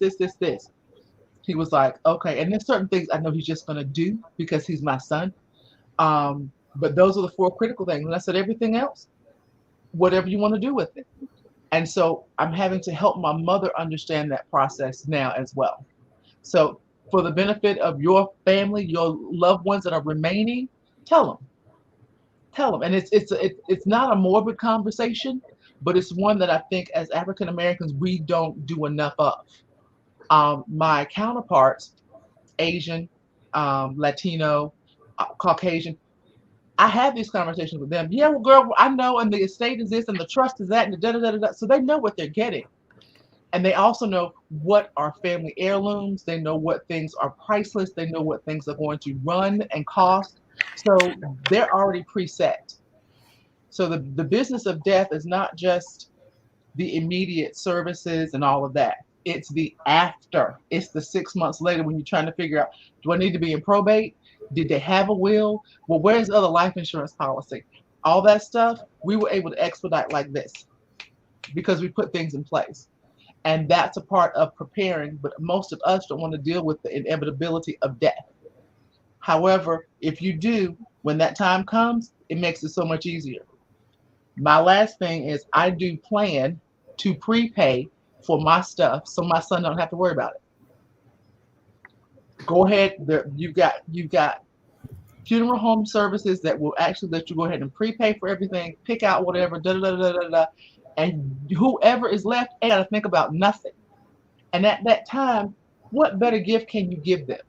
He was like, okay. And there's certain things I know he's just going to do because he's my son. But those are the 4 critical things. And I said, everything else, whatever you want to do with it. And so I'm having to help my mother understand that process now as well. So for the benefit of your family, your loved ones that are remaining, tell them. And it's not a morbid conversation, but it's one that I think as African Americans, we don't do enough of. My counterparts, Asian, Latino, Caucasian, I have these conversations with them. Yeah, well, girl, I know, and the estate is this, and the trust is that, and the da-da-da-da-da. So they know what they're getting. And they also know what are family heirlooms. They know what things are priceless. They know what things are going to run and cost. So they're already preset. So the business of death is not just the immediate services and all of that. It's the after. It's the 6 months later when you're trying to figure out, do I need to be in probate? Did they have a will? Well, where's the other life insurance policy? All that stuff, we were able to expedite like this because we put things in place. And that's a part of preparing, but most of us don't want to deal with the inevitability of death. However, if you do, when that time comes, it makes it so much easier. My last thing is I do plan to prepay for my stuff so my son don't have to worry about it. Go ahead, you've got funeral home services that will actually let you go ahead and prepay for everything, pick out whatever, and whoever is left ain't got to think about nothing. And at that time, what better gift can you give them?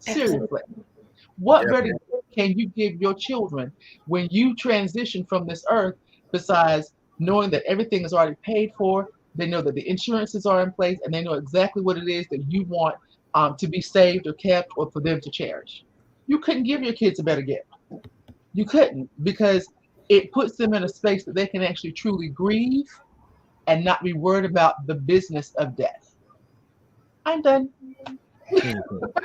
Seriously. What better gift can you give your children when you transition from this earth, besides knowing that everything is already paid for? They know that the insurances are in place, and they know exactly what it is that you want to be saved or kept or for them to cherish. You couldn't give your kids a better gift. You couldn't, because it puts them in a space that they can actually truly grieve and not be worried about the business of death. I'm done.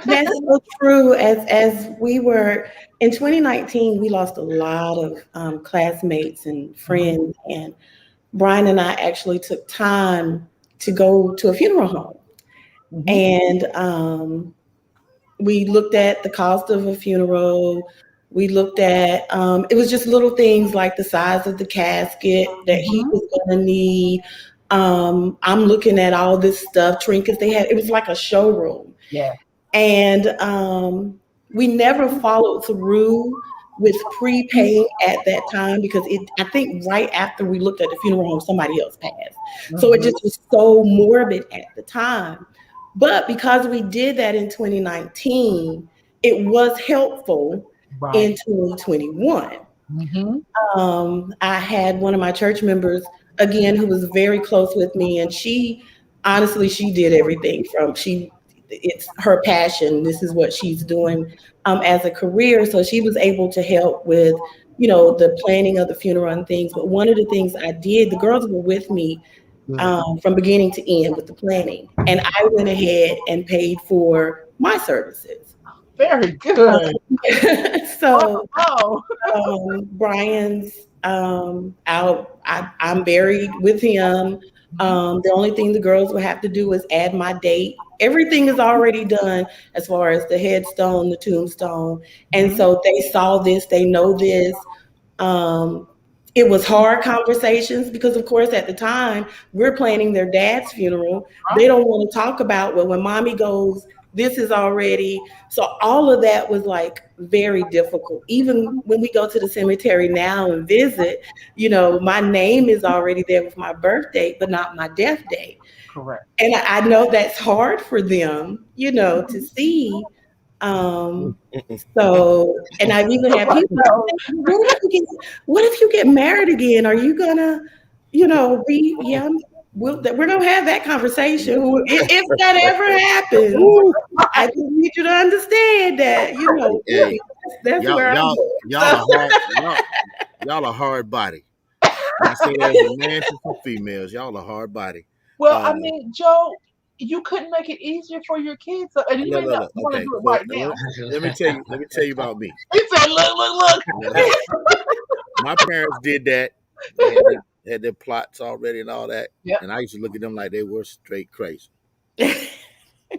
That's so true. As we were in 2019, we lost a lot of classmates and friends, and Brian and I actually took time to go to a funeral home. And we looked at the cost of a funeral. We looked at, it was just little things like the size of the casket that he was going to need. I'm looking at all this stuff, trinkets they had. It was like a showroom. Yeah. And we never followed through with prepaying at that time because I think right after we looked at the funeral home, somebody else passed. So it just was so morbid at the time. But because we did that in 2019, it was helpful in 2021. I had one of my church members, again, who was very close with me, and she did everything it's her passion. This is what she's doing as a career. So she was able to help with, the planning of the funeral and things. But one of the things I did, the girls were with me from beginning to end with the planning. And I went ahead and paid for my services. Very good. So Brian's, I'm buried with him. The only thing the girls will have to do is add my date. Everything is already done as far as the headstone, the tombstone. And so they saw this, they know this. It was hard conversations because, of course, at the time, we're planning their dad's funeral. They don't want to talk about, well, when mommy goes, this is already. So all of that was like very difficult. Even when we go to the cemetery now and visit, my name is already there with my birth date, but not my death date. Correct. And I know that's hard for them, to see. So, and I've even had people say, what if you get married again? Are you gonna, we're gonna have that conversation. If that ever happens, I just need you to understand that, That's where I'm going. Y'all a hard body. And I say that as a man to some females. Y'all a hard body. Well, I mean, Joe, you couldn't make it easier for your kids, and you may not Look. want to Okay, do it well, right now. let me tell you about me. He said, "Look." My parents did that. They had their plots already and all that. Yep. And I used to look at them like they were straight crazy.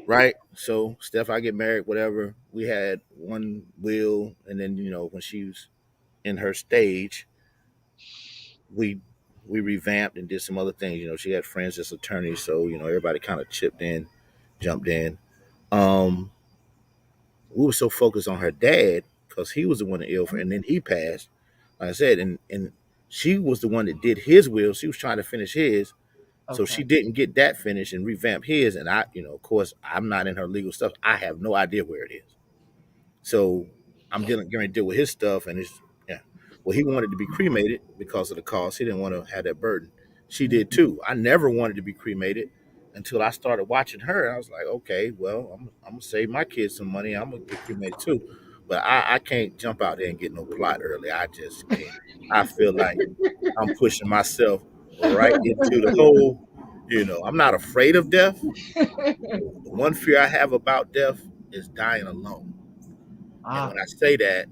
Right? So, Steph, I get married, whatever. We had one will, and then, when she was in her stage, we revamped and did some other things. She had friends as attorneys, so, everybody kind of chipped in, jumped in. We were so focused on her dad because he was the one that ill for, and then he passed, like I said, and she was the one that did his will. She was trying to finish his, so she didn't get that finished and revamp his. And I, of course, I'm not in her legal stuff. I have no idea where it is. So I'm going to deal with his stuff, and it's Well, he wanted to be cremated because of the cost. He didn't want to have that burden. She did too. I never wanted to be cremated until I started watching her. I was like, okay, well, I'm gonna save my kids some money. I'm gonna get cremated too. But I can't jump out there and get no plot early. I just can't. I feel like I'm pushing myself right into the hole. I'm not afraid of death. The one fear I have about death is dying alone. And when I say that,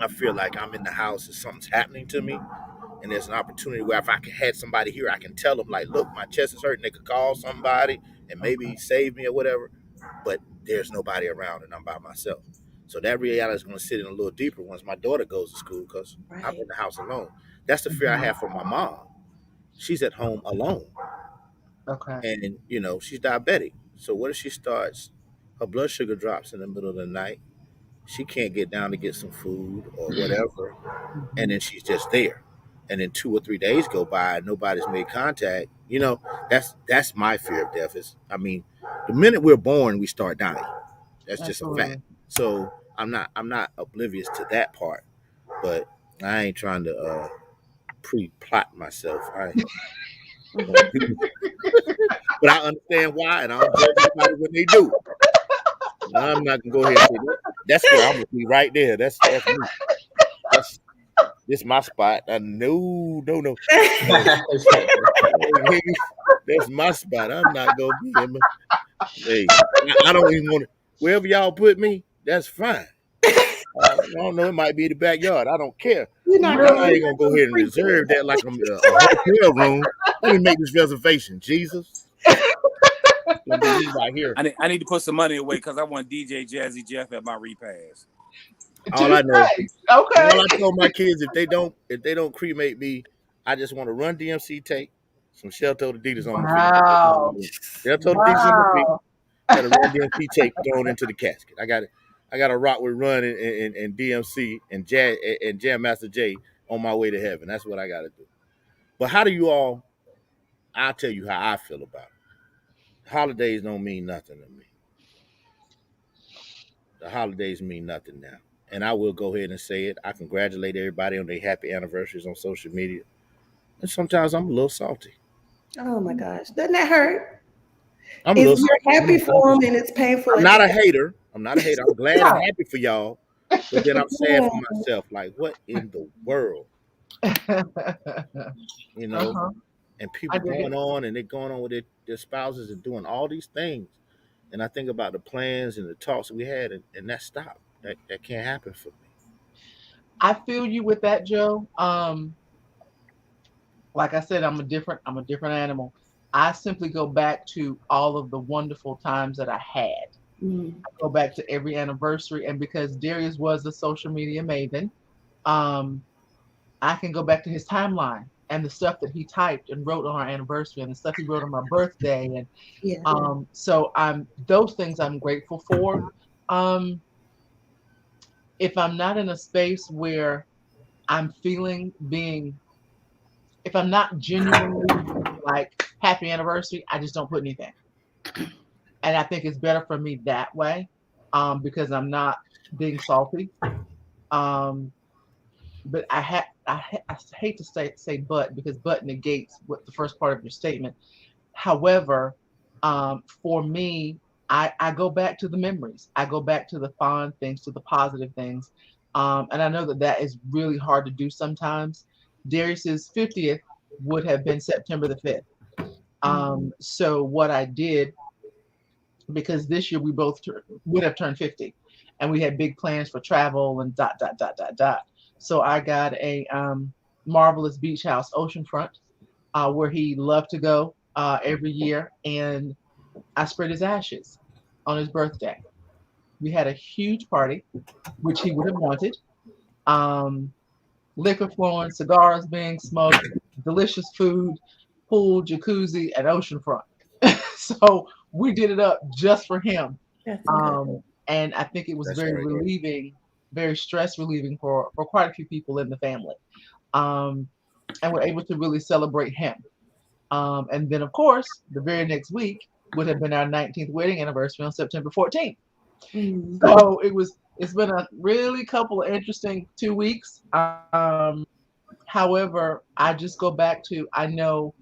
I feel like I'm in the house and something's happening to me. And there's an opportunity where if I can had somebody here, I can tell them, like, look, my chest is hurting. They could call somebody and maybe save me or whatever. But there's nobody around and I'm by myself. So that reality is going to sit in a little deeper once my daughter goes to school because I'm in the house alone. That's the fear I have for my mom. She's at home alone. Okay. And, she's diabetic. So what if she starts, her blood sugar drops in the middle of the night. She can't get down to get some food or whatever. And then she's just there. And then 2 or 3 days go by and nobody's made contact. That's my fear of death. The minute we're born, we start dying. That's just a fact. So I'm not oblivious to that part, but I ain't trying to pre-plot myself. But I understand why, and I don't judge anybody when they do. I'm not gonna go ahead and say that. That's where I'm gonna be right there. That's me. This my spot. No. That's my spot. I'm not gonna be in. Hey, I don't even want to. Wherever y'all put me, that's fine. I don't know. It might be the backyard. I don't care. I ain't gonna go ahead and reserve that like I'm a hotel room. Let me make this reservation, Jesus. Right here. I need to put some money away because I want DJ Jazzy Jeff at my repass. All I know. Okay. All I told my kids, if they don't cremate me, I just want to run DMC tape, some Shell-Toe Adidas on my feet. Shell-Toe Adidas on my feet. Got a Run DMC tape thrown into the casket. I got to rock with Run and DMC and Jam Master J on my way to heaven. That's what I got to do. But how do you all? I'll tell you how I feel about it. Holidays don't mean nothing to me. The holidays mean nothing now. And I will go ahead and say it. I congratulate everybody on their happy anniversaries on social media. And sometimes I'm a little salty. Oh my gosh. Doesn't that hurt? I'm You're happy for them and it's painful. I'm not a hater. I'm glad I'm happy for y'all. But then I'm sad for myself. Like, what in the world? And people going on and they're going on with their spouses and doing all these things. And I think about the plans and the talks we had, and that stopped. That can't happen for me. I feel you with that, Joe. Like I said, I'm a different animal. I simply go back to all of the wonderful times that I had. I go back to every anniversary, and because Darius was a social media maven, I can go back to his timeline and the stuff that he typed and wrote on our anniversary and the stuff he wrote on my birthday. And so those things I'm grateful for. If I'm not in a space where I'm if I'm not genuinely like happy anniversary, I just don't put anything. And I think it's better for me that way, because I'm not being salty. But I hate to say but, because but negates what the first part of your statement. However, for me, I go back to the memories. I go back to the fond things, to the positive things. And I know that that is really hard to do sometimes. Darius's 50th would have been September the 5th. So what I did, because this year we both would have turned 50, and we had big plans for travel and dot, dot, dot, dot, dot. So I got a marvelous beach house, oceanfront, where he loved to go every year. And I spread his ashes on his birthday. We had a huge party, which he would have wanted. Um, Liquor flowing, cigars being smoked, delicious food, pool, jacuzzi, and oceanfront. So we did it up just for him. That's incredible. And I think it was That's very very good. relieving, very stress relieving for quite a few people in the family. And we're able to really celebrate him. And then, of course, the very next week would have been our 19th wedding anniversary on September 14th. So it's been a really couple of interesting 2 weeks. However, I just go back to, I know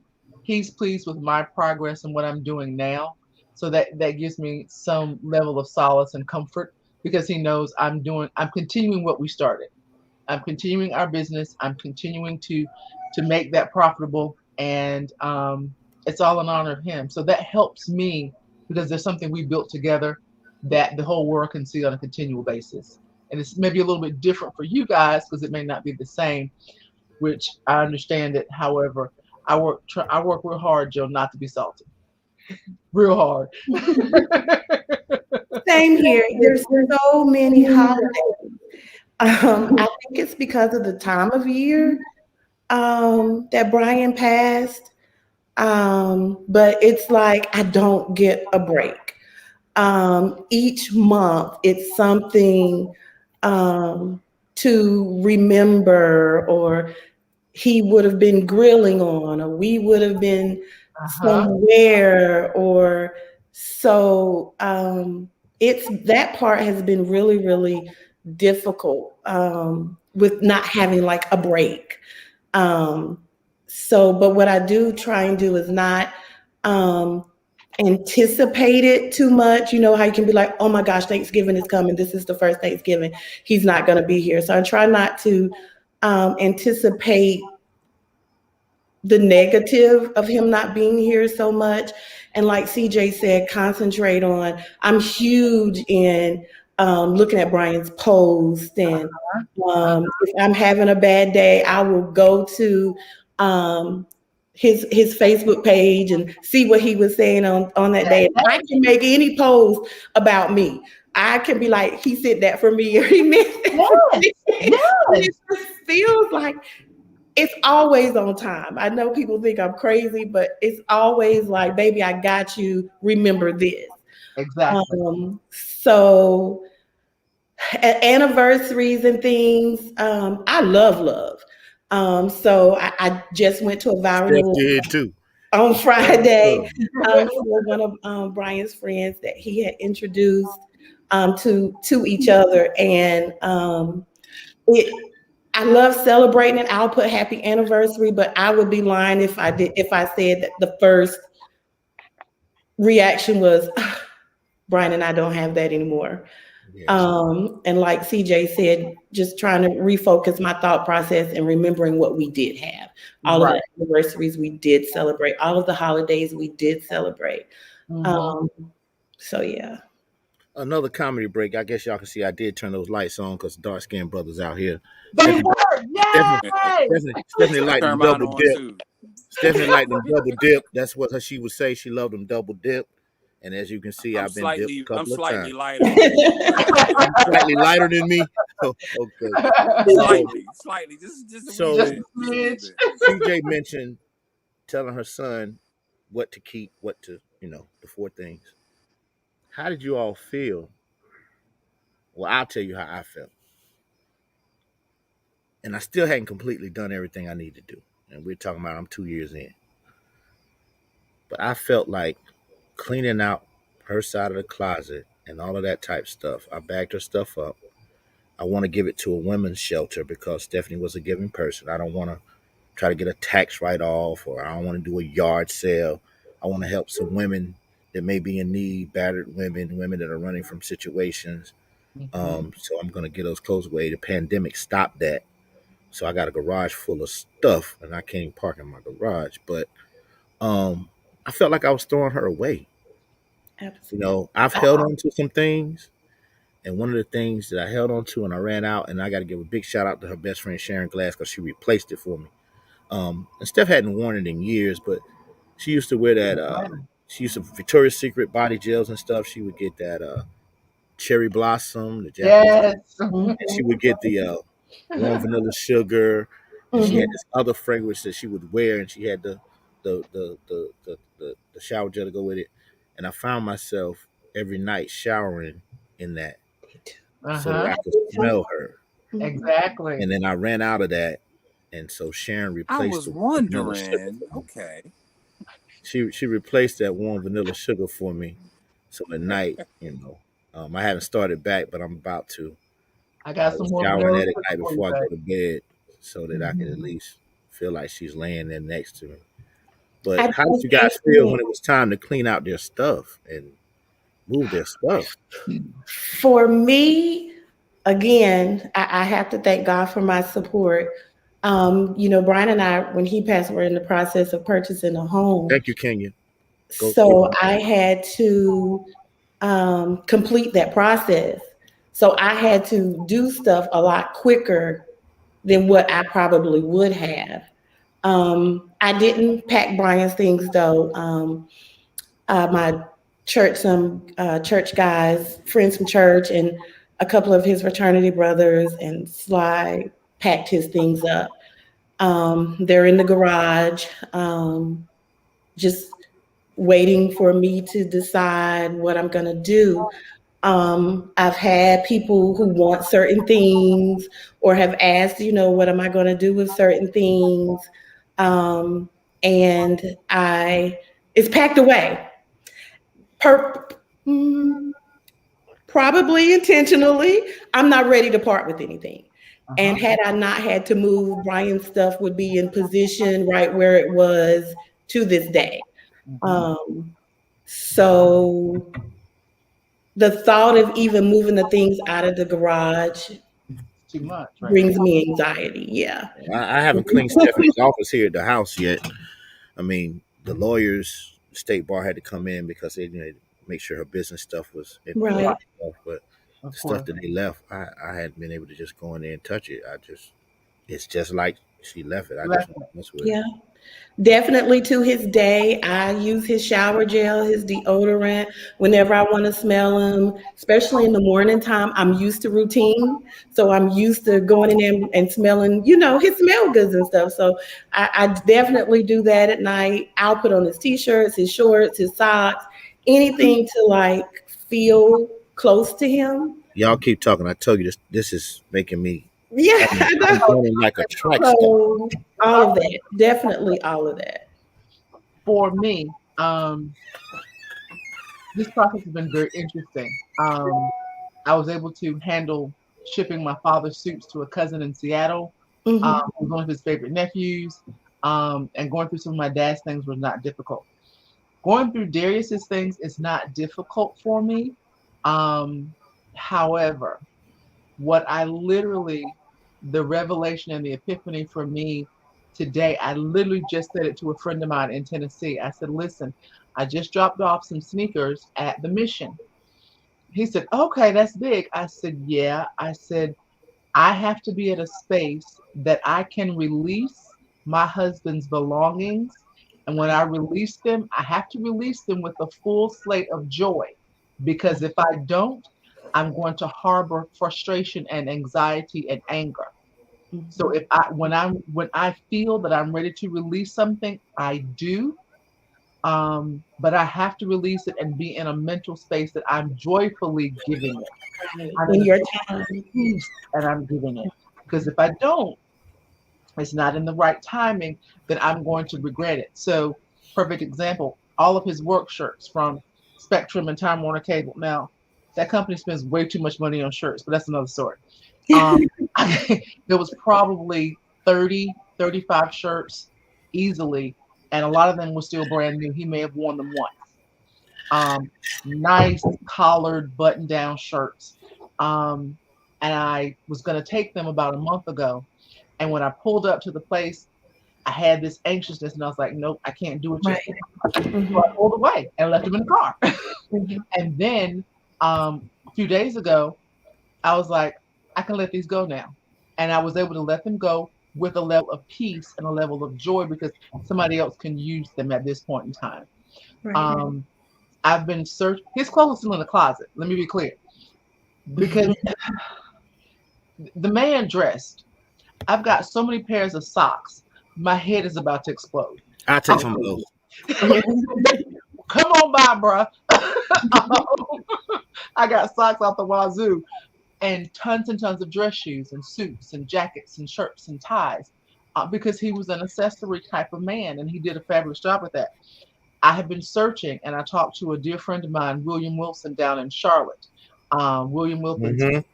he's pleased with my progress and what I'm doing now. So that gives me some level of solace and comfort, because he knows I'm continuing what we started. I'm continuing our business. I'm continuing to make that profitable, and it's all in honor of him. So that helps me, because there's something we built together that the whole world can see on a continual basis. And it's maybe a little bit different for you guys because it may not be the same, which I understand it. However, I work real hard, Joe, not to be salty. Real hard. Same here. There's so many holidays. I think it's because of the time of year that Brian passed. But it's like I don't get a break. Each month, it's something to remember, or he would have been grilling on, or we would have been somewhere, or so. It's that part has been really, really difficult with not having like a break. But what I do try and do is not anticipate it too much. You know how you can be like, oh my gosh, Thanksgiving is coming. This is the first Thanksgiving. He's not going to be here. So I try not to anticipate the negative of him not being here so much. And like CJ said, concentrate on, I'm huge in looking at Brian's post. And if I'm having a bad day, I will go to his Facebook page and see what he was saying on that day. And I can make any post about me. I can be like, he said that for me, or he meant that. It just feels like it's always on time. I know people think I'm crazy, but it's always like, baby, I got you. Remember this. Exactly. So anniversaries and things, I love. So I just went to a viral Steph did too. on Friday for one of Brian's friends that he had introduced to each other, and I love celebrating it. I'll put happy anniversary, but I would be lying if I said that the first reaction was, Brian and I don't have that anymore. Yes. And like CJ said, just trying to refocus my thought process and remembering what we did have. All of the anniversaries we did celebrate. All of the holidays we did celebrate. So yeah. Another comedy break. I guess y'all can see I did turn those lights on because dark skinned brothers out here. Stephany liked them double dip. Stephany liked them double dip. That's what she would say. She loved them double dip. And as you can see, I've been dipped a couple of times. Lighter. Slightly lighter than me. Oh, okay. Slightly. Just so CJ mentioned telling her son what to keep, what to, the 4 things. How did you all feel? Well, I'll tell you how I felt. And I still hadn't completely done everything I need to do. And we're talking about I'm 2 years in. But I felt like cleaning out her side of the closet and all of that type stuff. I bagged her stuff up. I want to give it to a women's shelter because Stephany was a giving person. I don't want to try to get a tax write-off, or I don't want to do a yard sale. I want to help some women that may be in need, battered women that are running from situations. So I'm gonna get those clothes away. The pandemic stopped that. So I got a garage full of stuff and I can't even park in my garage. But I felt like I was throwing her away. Absolutely. I've held on to some things, and one of the things that I held on to and I ran out, and I got to give a big shout out to her best friend Sharon Glass because she replaced it for me. And Steph hadn't worn it in years, but she used to wear that. She used to Victoria's Secret body gels and stuff. She would get that cherry blossom, the Japanese, Yes. and she would get the warm vanilla sugar, and she had this other fragrance that she would wear, and she had the shower gel to go with it. And I found myself every night showering in that so that I could smell her. Exactly. And then I ran out of that, and so Sharon replaced. I was wondering. Okay. She replaced that warm vanilla sugar for me. So at night, I haven't started back, but I'm about to. I got some more showering vanilla at night sugar for before you, I go babe. to bed, so that I can at least feel like she's laying there next to me. But how did you guys feel when it was time to clean out their stuff and move their stuff? For me, again, I have to thank God for my support. Brian and I, when he passed, were in the process of purchasing a home. Thank you, Kenya. So I had to complete that process. So I had to do stuff a lot quicker than what I probably would have. I didn't pack Brian's things though. My church, some church guys, friends from church, and a couple of his fraternity brothers and Sly packed his things up. They're in the garage, just waiting for me to decide what I'm going to do. I've had people who want certain things or have asked, what am I going to do with certain things? And it's packed away. Probably intentionally. I'm not ready to part with anything. And had I not had to move, Brian's stuff would be in position right where it was to this day. So the thought of even moving the things out of the garage Too much, right? brings me anxiety. Yeah. I haven't cleaned Stephanie's office here at the house yet. I mean, the lawyers, the state bar had to come in because they make sure her business stuff was in Right. But the stuff that they left, I hadn't been able to just go in there and touch it. It's just like she left it. I just want to mess with it. Definitely to his day, I use his shower gel, his deodorant whenever I want to smell him, especially in the morning time. I'm used to routine. So I'm used to going in there and smelling, his smell goods and stuff. So I definitely do that at night. I'll put on his t-shirts, his shorts, his socks, anything to feel close to him. Y'all keep talking. I told you this is making me I'm going like a track star. all of that. Definitely all of that. For me, this process has been very interesting. I was able to handle shipping my father's suits to a cousin in Seattle, who was one of his favorite nephews, and going through some of my dad's things was not difficult. Going through Darius's things is not difficult for me. However, the revelation and the epiphany for me today, I literally just said it to a friend of mine in Tennessee. I said, listen, I just dropped off some sneakers at the Mission. He said, okay, that's big. I said, yeah. I said, I have to be at a space that I can release my husband's belongings. And when I release them, I have to release them with a full slate of joy. Because if I don't, I'm going to harbor frustration and anxiety and anger. So when I feel that I'm ready to release something, I do. But I have to release it and be in a mental space that I'm joyfully giving it. I'm in your time, and I'm giving it. Because if I don't, it's not in the right timing, then I'm going to regret it. So, perfect example, all of his work shirts from Spectrum and Time Warner Cable. Now, that company spends way too much money on shirts, but that's another story. There was probably 30, 35 shirts easily, and a lot of them were still brand new. He may have worn them once. Nice collared button-down shirts. And I was going to take them about a month ago. And when I pulled up to the place, I had this anxiousness, and I was like, nope, I can't do it yet. Mm-hmm. So I pulled away and left them in the car. Mm-hmm. And then a few days ago, I was like, I can let these go now. And I was able to let them go with a level of peace and a level of joy because somebody else can use them at this point in time. Right. I've been searching. His clothes are still in the closet. Let me be clear. Because the man dressed. I've got so many pairs of socks. My head is about to explode. I'll take some of those. Come on by, bruh. I got socks out the wazoo and tons of dress shoes and suits and jackets and shirts and ties because he was an accessory type of man and he did a fabulous job with that. I have been searching and I talked to a dear friend of mine, William Wilson, down in Charlotte. William Wilson's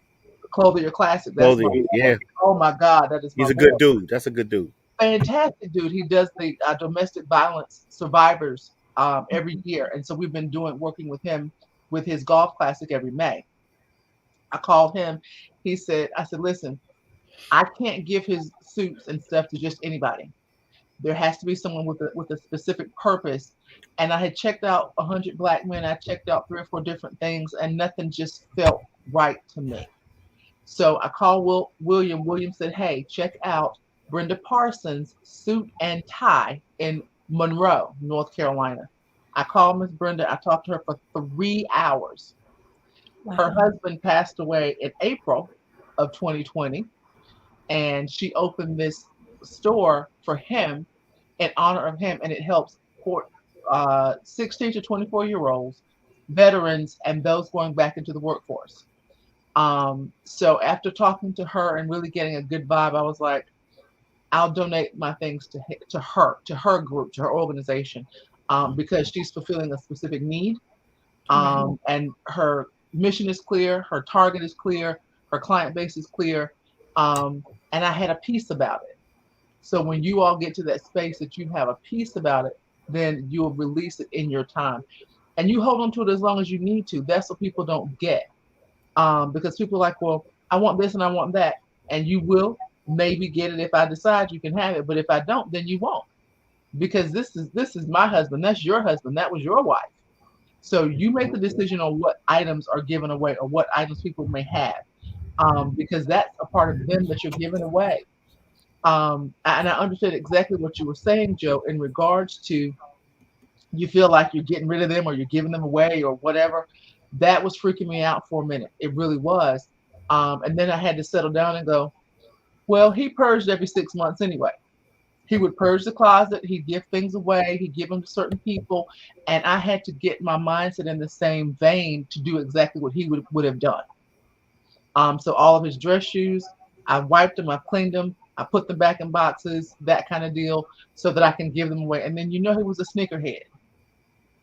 Clothier Classic. That's yeah. Oh my God, that is. He's a good dude. That's a good dude. Fantastic dude. He does the domestic violence survivors every year, and so we've been working with him with his golf classic every May. I called him. I said, listen, I can't give his suits and stuff to just anybody. There has to be someone with a specific purpose. And I had checked out 100 black men. I checked out 3 or 4 different things, and nothing just felt right to me. So I called William. William said, hey, check out Brenda Parsons' suit and tie in Monroe, North Carolina. I called Miss Brenda. I talked to her for 3 hours. Wow. Her husband passed away in April of 2020, and she opened this store for him in honor of him, and it helps 16 to 24-year-olds, veterans, and those going back into the workforce. So after talking to her and really getting a good vibe, I was like, I'll donate my things to her group, to her organization, because she's fulfilling a specific need. And her mission is clear, her target is clear, her client base is clear. And I had a peace about it. So when you all get to that space that you have a peace about it, then you'll release it in your time. And you hold on to it as long as you need to. That's what people don't get. Because people are like, well, I want this and I want that. And you will maybe get it if I decide you can have it. But if I don't, then you won't. Because this is my husband. That's your husband. That was your wife. So you make the decision on what items are given away or what items people may have. Because that's a part of them that you're giving away. And I understood exactly what you were saying, Joe, in regards to you feel like you're getting rid of them or you're giving them away or whatever. That was freaking me out for a minute. It really was. And then I had to settle down and go, well, he purged every 6 months anyway. He would purge the closet. He'd give things away. He'd give them to certain people. And I had to get my mindset in the same vein to do exactly what he would have done. So all of his dress shoes, I wiped them, I cleaned them, I put them back in boxes, that kind of deal, so that I can give them away. And then he was a sneakerhead.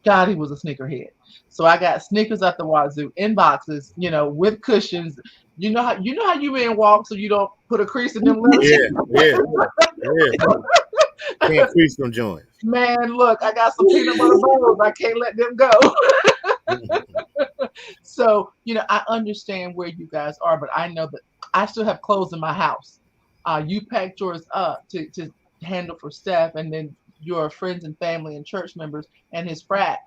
God, he was a sneakerhead. So I got sneakers at the wazoo in boxes, with cushions. You know how you men walk so you don't put a crease in them legs? Yeah. Can't crease them joints. Man, look, I got some peanut butter balls. I can't let them go. So, I understand where you guys are, but I know that I still have clothes in my house. You packed yours up to handle for Steph, and then your friends and family and church members and his frat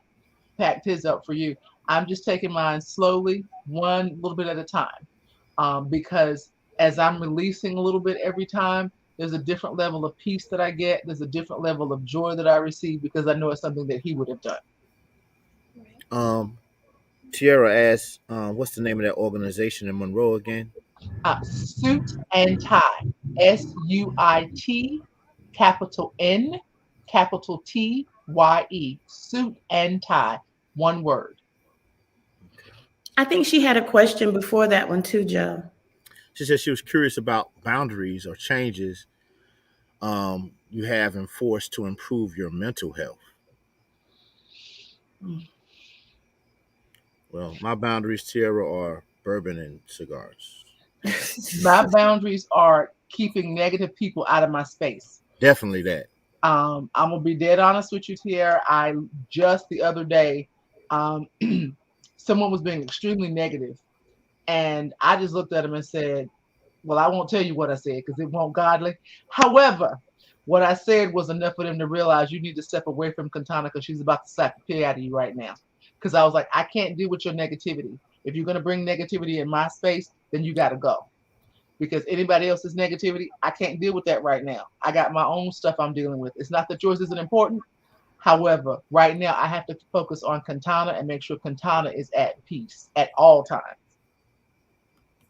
packed his up for you. I'm just taking mine slowly, one little bit at a time, because as I'm releasing a little bit every time, there's a different level of peace that I get. There's a different level of joy that I receive because I know it's something that he would have done. Tiara asks, what's the name of that organization in Monroe again? Suit and Tie. SUIT, capital N, capital TYE. Suit and Tie. One word. I think she had a question before that one too, Joe. She said she was curious about boundaries or changes you have enforced to improve your mental health. Well, my boundaries, Tiara, are bourbon and cigars. My boundaries are keeping negative people out of my space. Definitely that. I'm gonna be dead honest with you, Tiara. I just the other day someone was being extremely negative, and I just looked at him and said, well, I won't tell you what I said because it won't godly. However, what I said was enough for them to realize you need to step away from Katana because she's about to slap the pig out of you right now. Because I was like, I can't deal with your negativity. If you're going to bring negativity in my space, then you got to go. Because anybody else's negativity, I can't deal with that right now. I got my own stuff I'm dealing with. It's not that yours isn't important. However, right now I have to focus on Katana and make sure Katana is at peace at all times.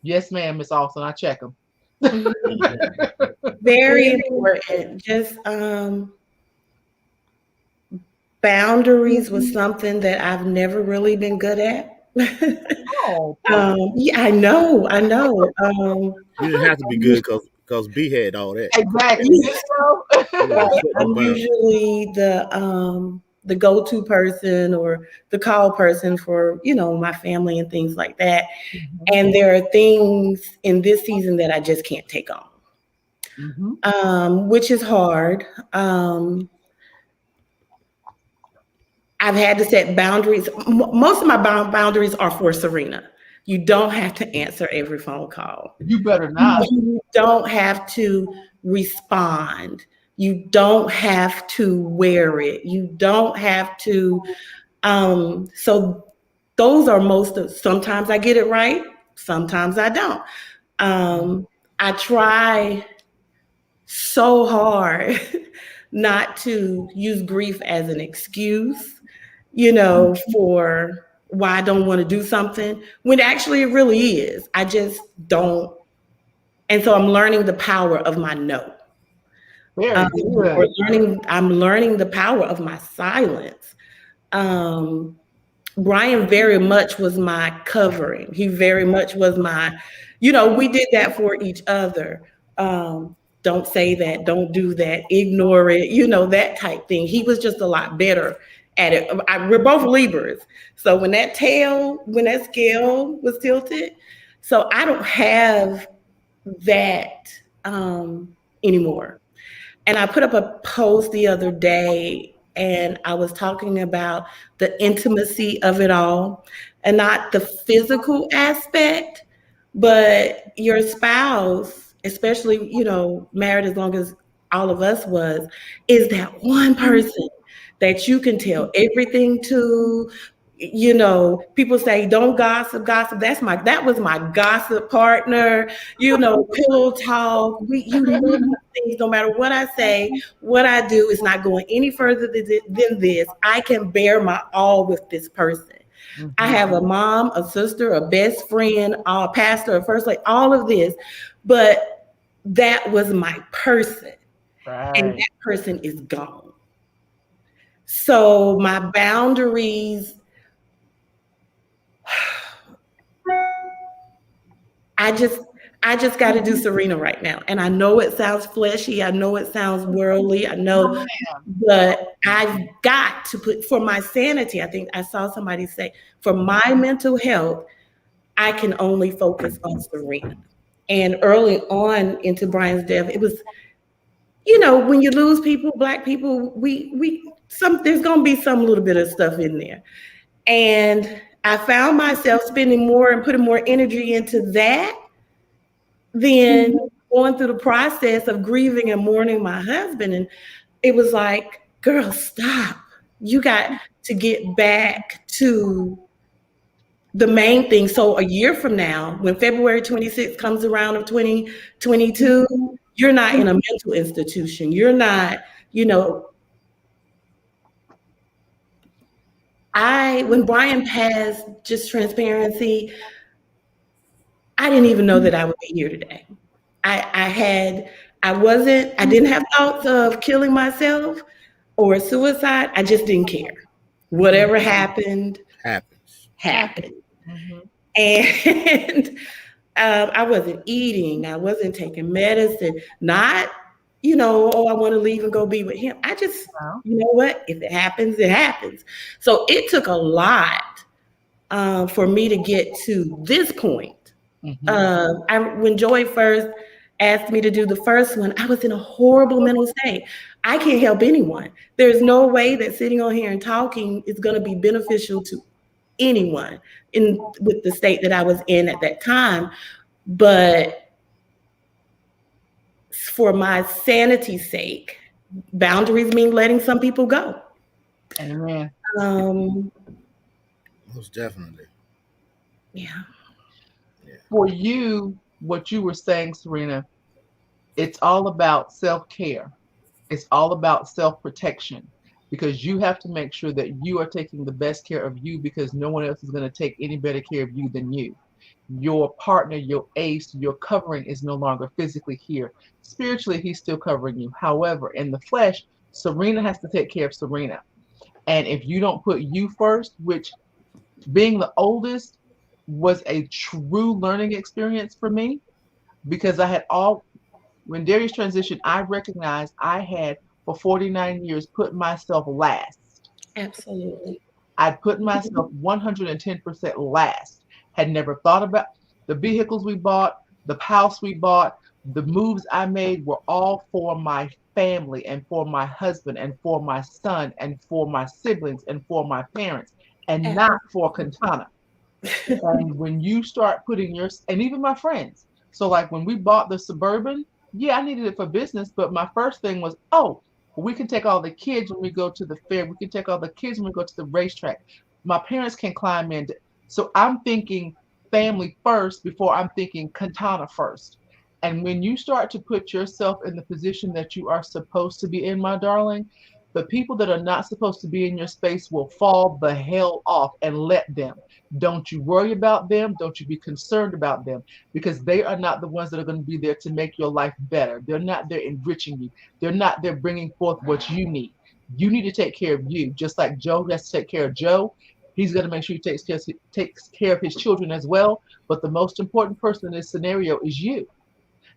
Yes, ma'am, Miss Austin, I check them. Very important. Just boundaries was something that I've never really been good at. Oh, Yeah, I know. You didn't have to be good because B had all that. exactly. I'm usually the go-to person or the call person for, my family and things like that. Mm-hmm. And there are things in this season that I just can't take on, which is hard. I've had to set boundaries. Most of my boundaries are for Serena. You don't have to answer every phone call. You better not. You don't have to respond. You don't have to wear it. You don't have to. So those are sometimes I get it right. Sometimes I don't. I try so hard not to use grief as an excuse, for why I don't want to do something, when actually it really is. I just don't. And so I'm learning the power of my no. Very good. I'm learning the power of my silence. Brian very much was my covering. He very much was my, we did that for each other. Don't say that, don't do that, ignore it, that type thing. He was just a lot better at it. We're both Libras. So when that scale was tilted, so I don't have that anymore. And I put up a post the other day and I was talking about the intimacy of it all and not the physical aspect, but your spouse, especially, married as long as all of us was, is that one person that you can tell everything to. People say don't gossip. That was my gossip partner. Pillow talk. Things. No matter what I say, what I do is not going any further than this. I can bear my all with this person. Mm-hmm. I have a mom, a sister, a best friend, a pastor, a first lady, all of this, but that was my person, right. And that person is gone. So my boundaries. I just got to do Serena right now. And I know it sounds fleshy. I know it sounds worldly. I know, but I've got to put, for my sanity, I think I saw somebody say, for my mental health, I can only focus on Serena. And early on into Brian's death, it was, when you lose people, Black people, there's going to be some little bit of stuff in there. And I found myself spending more and putting more energy into that than going through the process of grieving and mourning my husband. And it was like, girl, stop. You got to get back to the main thing. So a year from now, when February 26th comes around of 2022, you're not in a mental institution. You're not, when Brian passed, just transparency, I didn't even know that I would be here today. I didn't have thoughts of killing myself or suicide. I just didn't care. Whatever happened. Mm-hmm. And I wasn't eating. I wasn't taking medicine. Not, I want to leave and go be with him. I just, you know what? If it happens, it happens. So it took a lot for me to get to this point. Mm-hmm. When Joy first asked me to do the first one, I was in a horrible mental state. I can't help anyone. There's no way that sitting on here and talking is going to be beneficial to anyone in with the state that I was in at that time. But for my sanity's sake, boundaries mean letting some people go. Amen. Most definitely. Yeah. For you, what you were saying, Serena, it's all about self-care. It's all about self-protection, because you have to make sure that you are taking the best care of you, because no one else is going to take any better care of you than you. Your partner, your ace, your covering is no longer physically here. Spiritually, he's still covering you. However, in the flesh, Serena has to take care of Serena. And if you don't put you first, which being the oldest was a true learning experience for me, because when Darius transitioned, I recognized I had for 49 years put myself last. Absolutely. I'd put myself 110% last. Had never thought about the vehicles we bought, the house we bought, the moves I made were all for my family and for my husband and for my son and for my siblings and for my parents, and not for Quintana. And when you start putting and even my friends. So like when we bought the Suburban, yeah, I needed it for business, but my first thing was, we can take all the kids when we go to the fair. We can take all the kids when we go to the racetrack. My parents can climb in. So I'm thinking family first before I'm thinking Quintana first. And when you start to put yourself in the position that you are supposed to be in, my darling, the people that are not supposed to be in your space will fall the hell off, and let them. Don't you worry about them. Don't you be concerned about them, because they are not the ones that are going to be there to make your life better. They're not there enriching you. They're not there bringing forth what you need. You need to take care of you, just like Joe has to take care of Joe. He's going to make sure he takes care of his children as well. But the most important person in this scenario is you,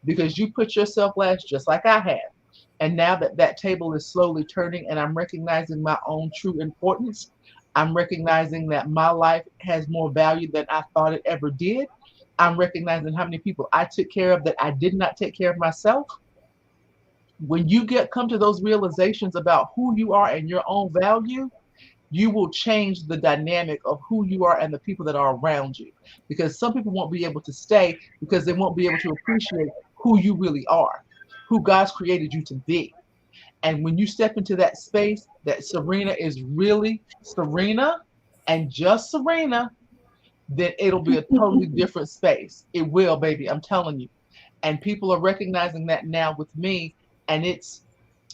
because you put yourself last, just like I have. And now that table is slowly turning, and I'm recognizing my own true importance, I'm recognizing that my life has more value than I thought it ever did. I'm recognizing how many people I took care of that I did not take care of myself. When you come to those realizations about who you are and your own value, you will change the dynamic of who you are and the people that are around you. Because some people won't be able to stay because they won't be able to appreciate who you really are, who God's created you to be. And when you step into that space that Serena is really Serena and just Serena, then it'll be a totally different space. It will, baby. I'm telling you. And people are recognizing that now with me, and it's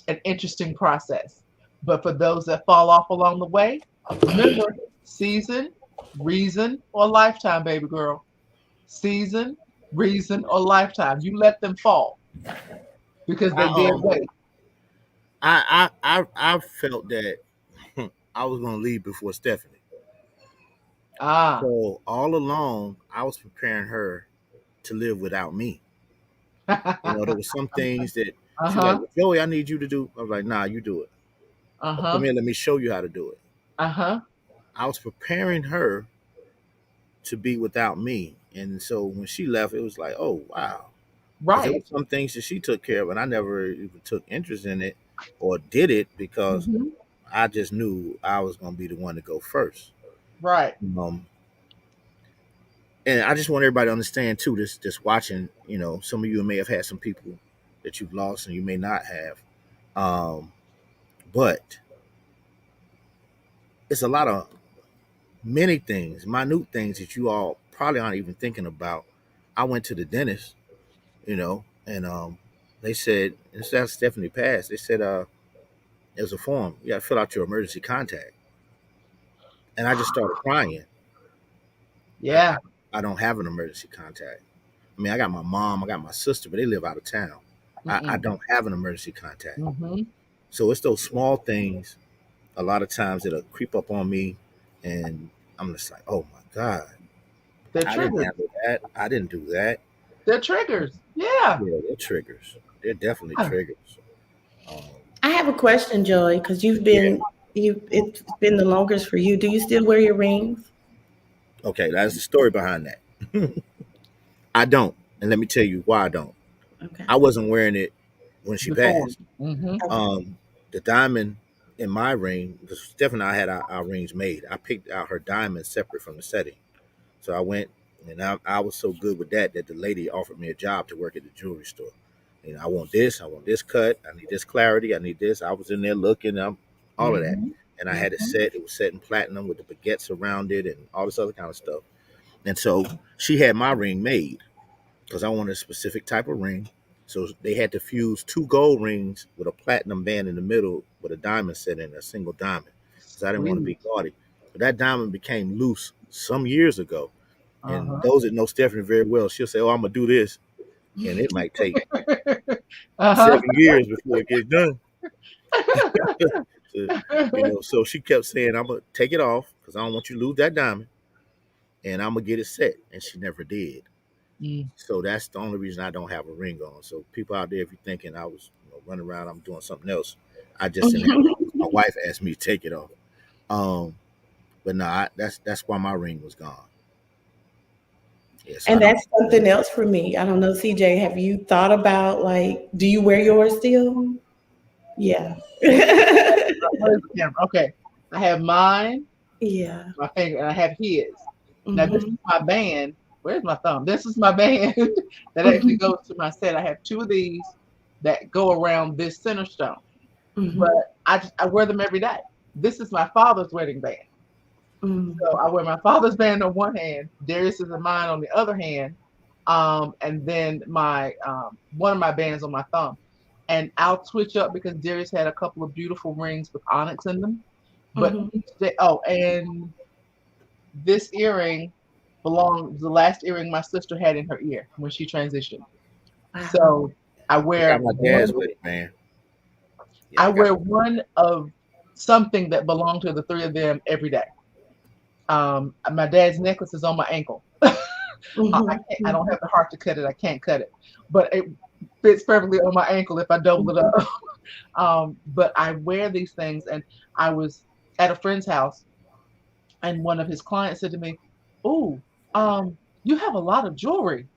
an interesting process. But for those that fall off along the way, remember, season, reason, or lifetime, baby girl. Season, reason, or lifetime. You let them fall because they dead weight. I felt that I was going to leave before Stephany. So all along, I was preparing her to live without me. There were some things that she like, Joey, I need you to do. I was like, nah, you do it. Come here, let me show you how to do it. I was preparing her to be without me. And so when she left, it was like, oh, wow. Right. There were some things that she took care of, and I never even took interest in it or did it because I just knew I was going to be the one to go first. Right. And I just want everybody to understand too, just watching, some of you may have had some people that you've lost and you may not have. But it's a lot of many things, minute things that you all probably aren't even thinking about. I went to the dentist, and they said, instead of Stephany passed, they said, there's a form. You got to fill out your emergency contact. And I just started crying. Yeah. I don't have an emergency contact. I mean, I got my mom, I got my sister, but they live out of town. I don't have an emergency contact. So it's those small things a lot of times that'll creep up on me, and I'm just like, oh my God. I didn't handle that. I didn't do that. They're triggers. Yeah. Yeah, they're triggers. They're definitely triggers. I have a question, Joey, because it's been the longest for you. Do you still wear your rings? Okay, that's the story behind that. I don't. And let me tell you why I don't. Okay. I wasn't wearing it when she passed. the diamond in my ring, because Steph and I had our rings made. I picked out her diamond separate from the setting. So I went, and I was so good with that the lady offered me a job to work at the jewelry store. I want this cut, I need this clarity, I need this. I was in there looking, all of that. Mm-hmm. And I had it set, it was set in platinum with the baguettes around it and all this other kind of stuff. And so she had my ring made because I wanted a specific type of ring. So they had to fuse 2 gold rings with a platinum band in the middle with a diamond set in a single diamond. Because I didn't want to be gaudy. But that diamond became loose some years ago. And those that know Stephany very well, she'll say, "Oh, I'm gonna do this," and it might take 7 years before it gets done. So, so she kept saying, "I'm gonna take it off because I don't want you to lose that diamond, and I'm gonna get it set," and she never did. So that's the only reason I don't have a ring on. So people out there, if you're thinking I was running around, I'm doing something else, I just didn't have it. My wife asked me to take it off. But no, that's why my ring was gone. Yeah, so and that's something else for me. I don't know, CJ, have you thought about, like, do you wear yours still? Yeah. Okay. I have mine. Yeah. My finger, and I have his. Now this is my band. Where's my thumb? This is my band that actually goes to my set. I have 2 of these that go around this center stone. But I wear them every day. This is my father's wedding band. So I wear my father's band on one hand, Darius is mine on the other hand, and then my one of my bands on my thumb. And I'll switch up because Darius had a couple of beautiful rings with onyx in them. But each day, and this earring belongs the last earring my sister had in her ear when she transitioned. So I wear my dad's wedding band. I wear one of something that belonged to the 3 of them every day. My dad's necklace is on my ankle. I don't have the heart to cut it. I can't cut it, but it fits perfectly on my ankle if I double it up. But I wear these things, and I was at a friend's house, and one of his clients said to me, "Oh, you have a lot of jewelry."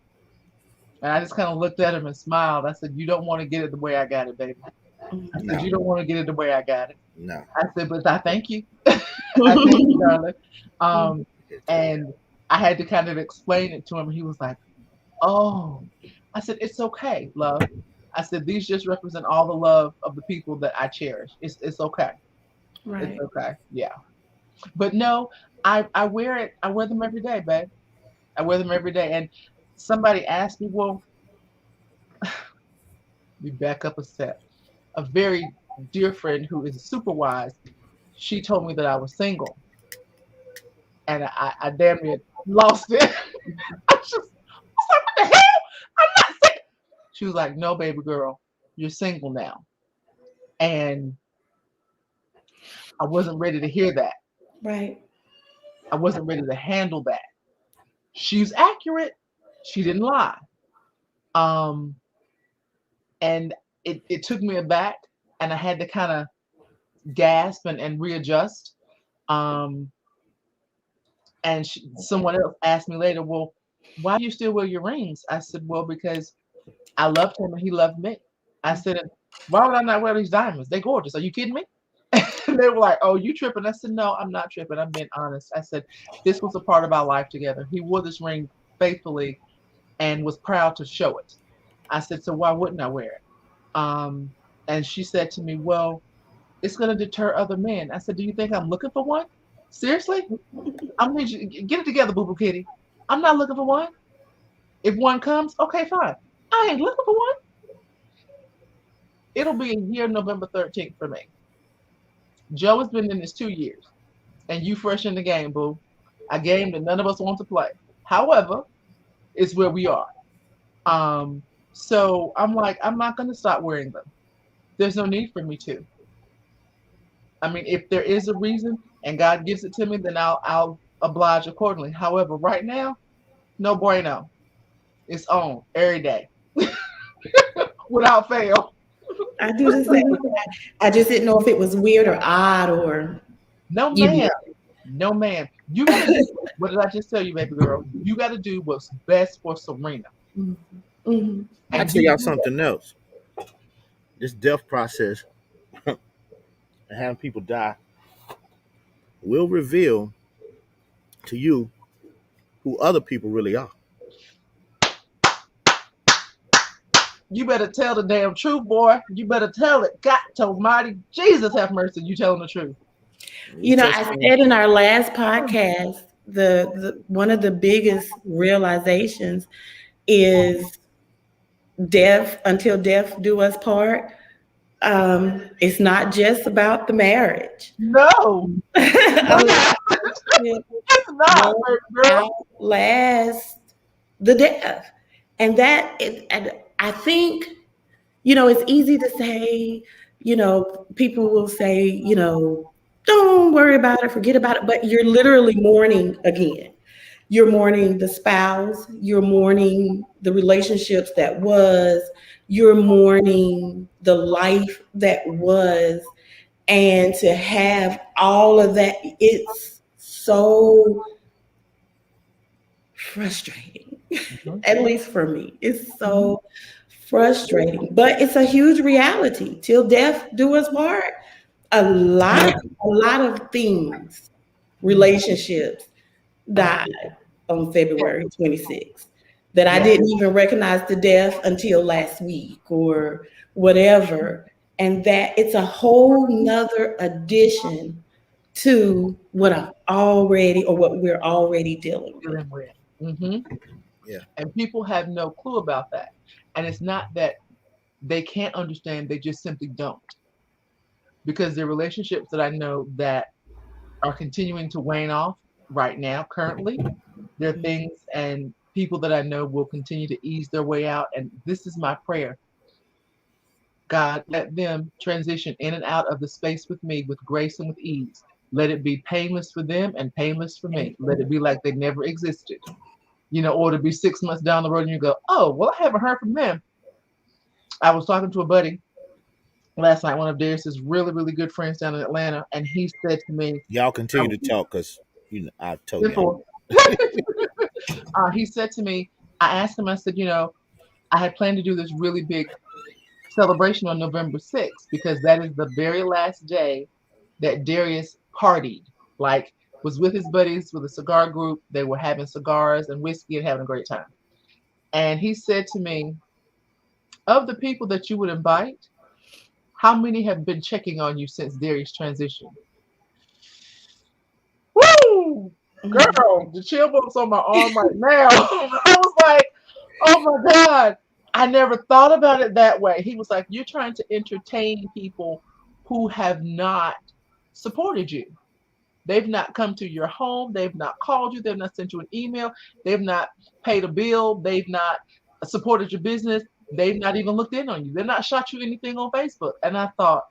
And I just kind of looked at him and smiled. I said, "You don't want to get it the way I got it, baby." I said, "You don't want to get it the way I got it." No. I said, "But I thank you." I thank you, darling. And I had to kind of explain it to him. He was like, "Oh." I said, "It's okay, love." I said, "These just represent all the love of the people that I cherish. It's okay." Right. It's okay. Yeah. But no, I wear it. I wear them every day, babe. I wear them every day. And somebody asked me, well, we back up a step. A very dear friend who is super wise, she told me that I was single. And I damn near lost it. I was like, what the hell? I'm not single. She was like, no, baby girl, you're single now. And I wasn't ready to hear that. Right. I wasn't ready to handle that. She's accurate. She didn't lie. And it took me aback, and I had to kind of gasp and readjust. And someone else asked me later, well, why do you still wear your rings? I said, well, because I loved him and he loved me. I said, why would I not wear these diamonds? They're gorgeous. Are you kidding me? And they were like, oh, you tripping? I said, no, I'm not tripping. I'm being honest. I said, this was a part of our life together. He wore this ring faithfully and was proud to show it. I said, so why wouldn't I wear it? And she said to me, well, it's going to deter other men. I said, do you think I'm looking for one? Seriously? I'm going to need you get it together, boo-boo kitty. I'm not looking for one. If one comes, okay, fine. I ain't looking for one. It'll be a year, November 13th for me. Joe has been in this 2 years, and you fresh in the game, boo. A game that none of us want to play. However, it's where we are. So I'm like, I'm not going to stop wearing them. There's no need for me to. I mean, if there is a reason and God gives it to me, then I'll oblige accordingly. However, right now, no bueno. It's on every day, without fail. I do the same. I just didn't know if it was weird or odd or. No, ma'am. No, ma'am. You gotta do, what did I just tell you, baby girl? You got to do what's best for Serena. I tell y'all something else. This death process and having people die will reveal to you who other people really are. You better tell the damn truth, boy. You better tell it. God almighty, Jesus have mercy. You telling the truth. I said in our last podcast, the one of the biggest realizations is death until death do us part. It's not just about the marriage. No. It's not, girl. Outlast the death. And and I think, it's easy to say, people will say, don't worry about it, forget about it, but you're literally mourning again. You're mourning the spouse, you're mourning the relationships that was, you're mourning the life that was. And to have all of that, it's so frustrating. At least for me, it's so frustrating, but it's a huge reality. Till death do us part. A lot of things, relationships died on February 26th that I didn't even recognize the death until last week or whatever. And that it's a whole nother addition to what we're already dealing with. Yeah. And people have no clue about that. And it's not that they can't understand, they just simply don't. Because there are relationships that I know that are continuing to wane off right now, currently. There are things and people that I know will continue to ease their way out. And this is my prayer. God, let them transition in and out of the space with me with grace and with ease. Let it be painless for them and painless for me. Let it be like they never existed. Or to be 6 months down the road and you go, oh, well, I haven't heard from them. I was talking to a buddy last night, one of Darius's really, really good friends down in Atlanta, and he said to me, y'all continue to talk because I told you. He said to me, I asked him, I said, I had planned to do this really big celebration on November 6th because that is the very last day that Darius partied, like was with his buddies with a cigar group. They were having cigars and whiskey and having a great time. And he said to me, of the people that you would invite, how many have been checking on you since Darius' transition? Woo! Girl, the chill bumps on my arm right now. I was like, oh my God. I never thought about it that way. He was like, you're trying to entertain people who have not supported you. They've not come to your home. They've not called you. They've not sent you an email. They've not paid a bill. They've not supported your business. They've not even looked in on you. They've not shot you anything on Facebook. And I thought,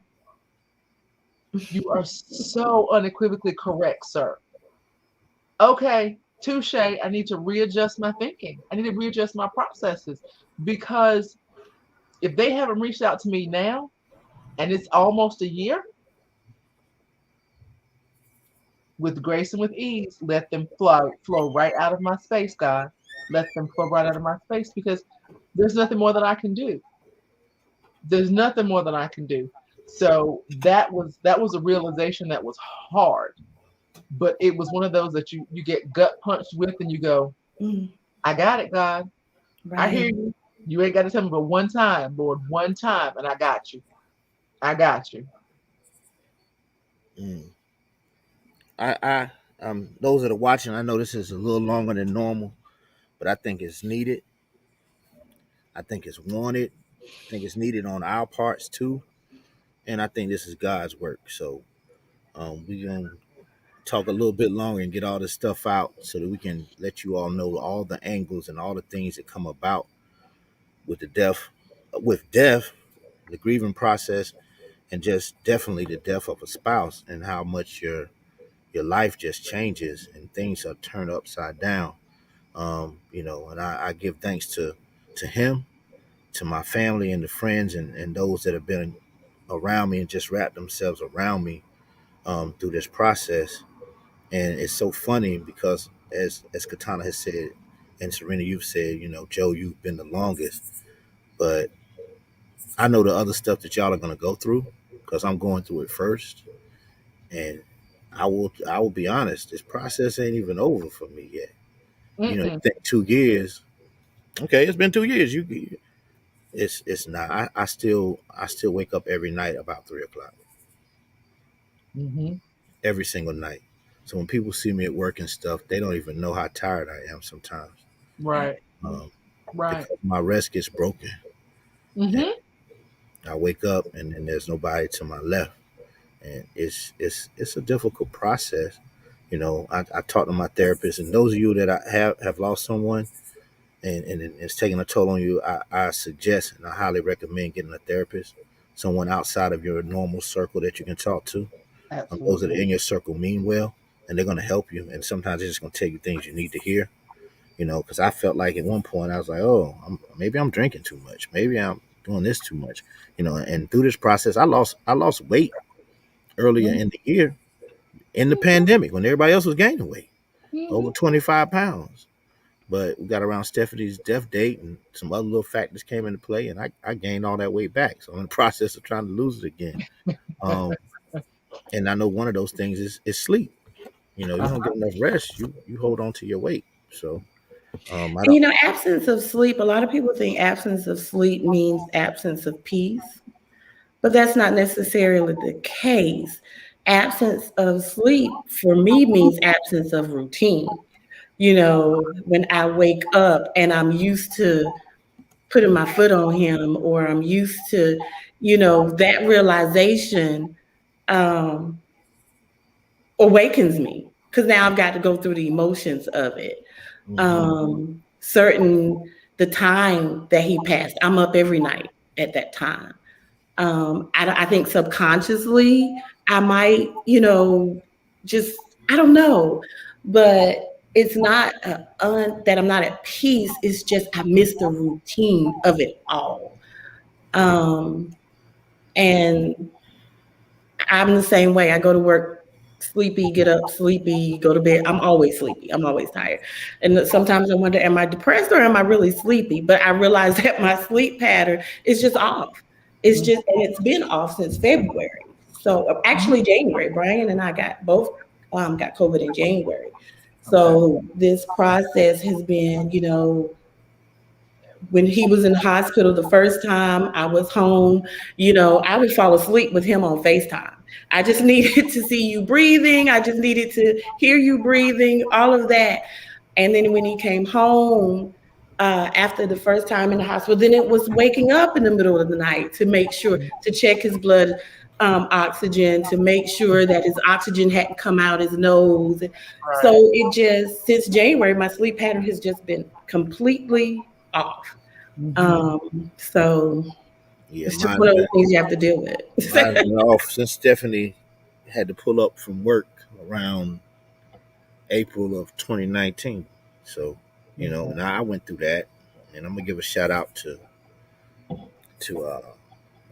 you are so unequivocally correct, sir. Okay, touche. I need to readjust my thinking. I need to readjust my processes because if they haven't reached out to me now and it's almost a year, with grace and with ease, let them flow right out of my space, God. Let them flow right out of my space because there's nothing more that I can do. There's nothing more that I can do. So that was a realization that was hard, but it was one of those that you get gut punched with and you go, I got it, God. Right. I hear you. You ain't got to tell me but one time, Lord, one time, and I got you. I got you. I those that are watching, I know this is a little longer than normal, but I think it's needed. I think it's wanted. I think it's needed on our parts too, and I think this is God's work. So we're gonna talk a little bit longer and get all this stuff out so that we can let you all know all the angles and all the things that come about with the death, the grieving process, and just definitely the death of a spouse and how much your life just changes and things are turned upside down. And I give thanks to him, to my family and the friends and those that have been around me and just wrapped themselves around me through this process. And it's so funny because as Katana has said, and Serena, you've said, Joe, you've been the longest, but I know the other stuff that y'all are going to go through. because I'm going through it first. And I will be honest, this process ain't even over for me yet. You Mm-mm. think 2 years. Okay, it's been 2 years. It's not. I still wake up every night about 3 o'clock. Mm-hmm. Every single night. So when people see me at work and stuff, they don't even know how tired I am sometimes. Right. Um, Right. because my rest gets broken. And Mm-hmm. I wake up and then there's nobody to my left. And it's a difficult process. I talk to my therapist, and those of you that I have lost someone and it's taking a toll on you, I suggest and I highly recommend getting a therapist, someone outside of your normal circle that you can talk to. Those that are Absolutely. in your circle mean well, and they're going to help you. And sometimes they're just going to tell you things you need to hear. Because I felt like at one point I was like, oh, maybe I'm drinking too much, maybe I'm doing this too much. And through this process, I lost weight earlier in the year in the pandemic when everybody else was gaining weight, Mm-hmm. over 25 pounds. But we got around Stephanie's death date and some other little factors came into play, and I gained all that weight back. So I'm in the process of trying to lose it again. Um, and I know one of those things is sleep. You don't Uh-huh. get enough rest, you hold on to your weight. So I And don't. absence of sleep, a lot of people think absence of sleep means absence of peace, but that's not necessarily the case. Absence of sleep for me means absence of routine. When I wake up and I'm used to putting my foot on him, or I'm used to, that realization um, awakens me, because now I've got to go through the emotions of it. Mhm. Certain the time that he passed, I'm up every night at that time. I think subconsciously I might, just, I don't know, but it's not that I'm not at peace. It's just I miss the routine of it all. Um, and I'm the same way. I go to work sleepy, get up sleepy, go to bed. I'm always sleepy. I'm always tired. And sometimes I wonder, am I depressed or am I really sleepy? But I realize that my sleep pattern is just off. And it's been off since February. So actually January, Brian and I got COVID in January. Okay. So this process has been, when he was in the hospital the first time, I was home, I would fall asleep with him on FaceTime. I just needed to see you breathing. I just needed to hear you breathing, all of that. And then when he came home, after the first time in the hospital, then it was waking up in the middle of the night to make sure to check his blood oxygen, to make sure that his oxygen hadn't come out his nose. So Right. it just, since January, my sleep pattern has just been completely off. Mm-hmm. So Yeah, it's just mine's one of been the things you have to deal mine's with. been off since Stephanie had to pull up from work around April of 2019. So, Okay. and I went through that, and I'm gonna give a shout out to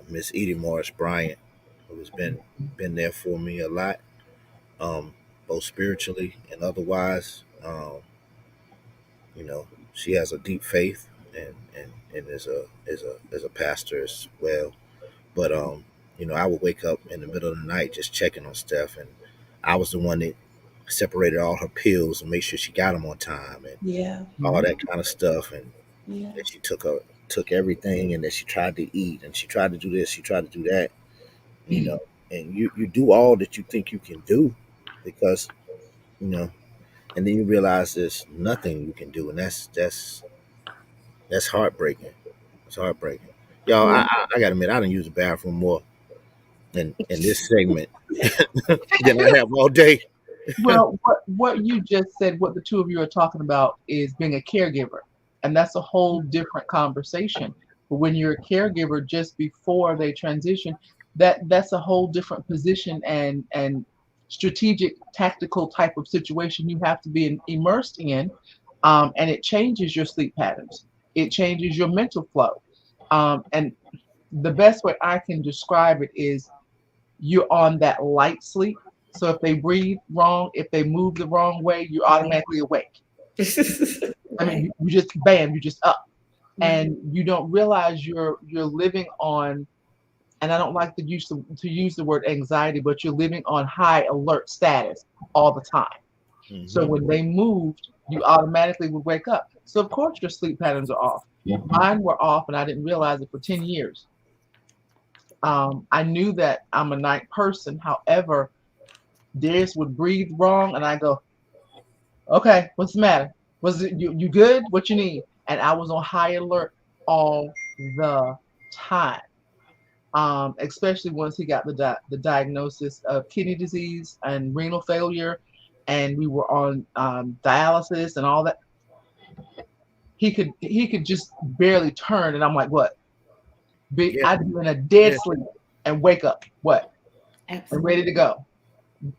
Miss Edie Morris Bryant, who has been there for me a lot, both spiritually and otherwise. She has a deep faith and is a pastor as well. But I would wake up in the middle of the night just checking on Steph, and I was the one that separated all her pills and make sure she got them on time and Yeah, all Mm-hmm. that kind of stuff. And yeah. that she took everything, and that she tried to eat, and she tried to do this, she tried to do that, you know. And you do all that you think you can do, because you know, and then you realize there's nothing you can do, and that's heartbreaking. It's heartbreaking. Y'all, I, Yeah. I, I gotta admit, I didn't use the bathroom more in this segment than I have all day. Well, what you just said, what the two of you are talking about is being a caregiver, and that's a whole different conversation. But when you're a caregiver just before they transition, that's a whole different position and strategic, tactical type of situation you have to be immersed in, and it changes your sleep patterns. It changes your mental flow, and the best way I can describe it is you're on that light sleep. So if they breathe wrong, if they move the wrong way, you're automatically awake. I mean, Right, you just bam, you're just up, right. and you don't realize you're living on and I don't like to use the word anxiety, but you're living on high alert status all the time. Mm-hmm. So when they moved, you automatically would wake up. So of course your sleep patterns are off. Mine were off, and I didn't realize it for 10 years. I knew that I'm a night person. However, Darius would breathe wrong, and I go, okay, what's the matter? Was it you good? What you need? And I was on high alert all the time. Especially once he got the diagnosis of kidney disease and renal failure, and we were on dialysis and all that. He could just barely turn, and I'm like, what? I'd be in a dead sleep and wake up, what? Absolutely. And ready to go.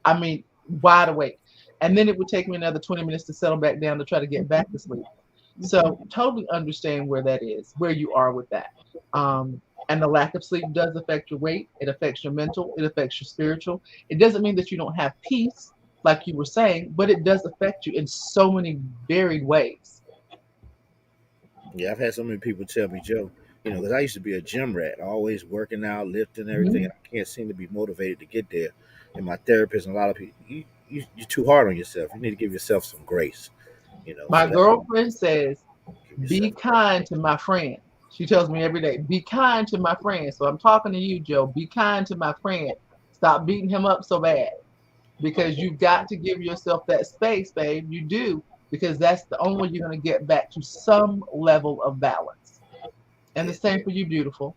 I mean, wide awake. And then it would take me another 20 minutes to settle back down to try to get back to sleep. So totally understand where that is, where you are with that. And the lack of sleep does affect your weight. It affects your mental. It affects your spiritual. It doesn't mean that you don't have peace, like you were saying, but it does affect you in so many varied ways. Yeah, I've had so many people tell me, Joe, because I used to be a gym rat, always working out, lifting, everything. And I can't seem to be motivated to get there. And my therapist and a lot of people, you're too hard on yourself. You need to give yourself some grace. My girlfriend says, be kind to my friend. She tells me every day, be kind to my friend. So I'm talking to you, Joe. Be kind to my friend. Stop beating him up so bad. Because you've got to give yourself that space, babe. You do. Because that's the only way you're going to get back to some level of balance. And the same for you, beautiful.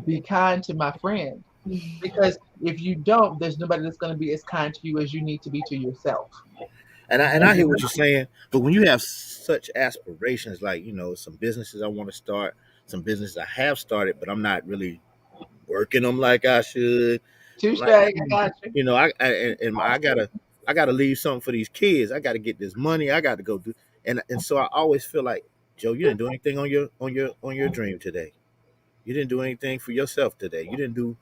Be kind to my friend. Because if you don't, there's nobody that's going to be as kind to you as you need to be to yourself. And I hear what you're saying, but when you have such aspirations, like, some businesses I want to start, some businesses I have started, but I'm not really working them like I should. Touche, I got you. I gotta leave something for these kids. I gotta get this money. I got to go do, and so I always feel like, Joe, you didn't do anything on your dream today. You didn't do anything for yourself today. You didn't do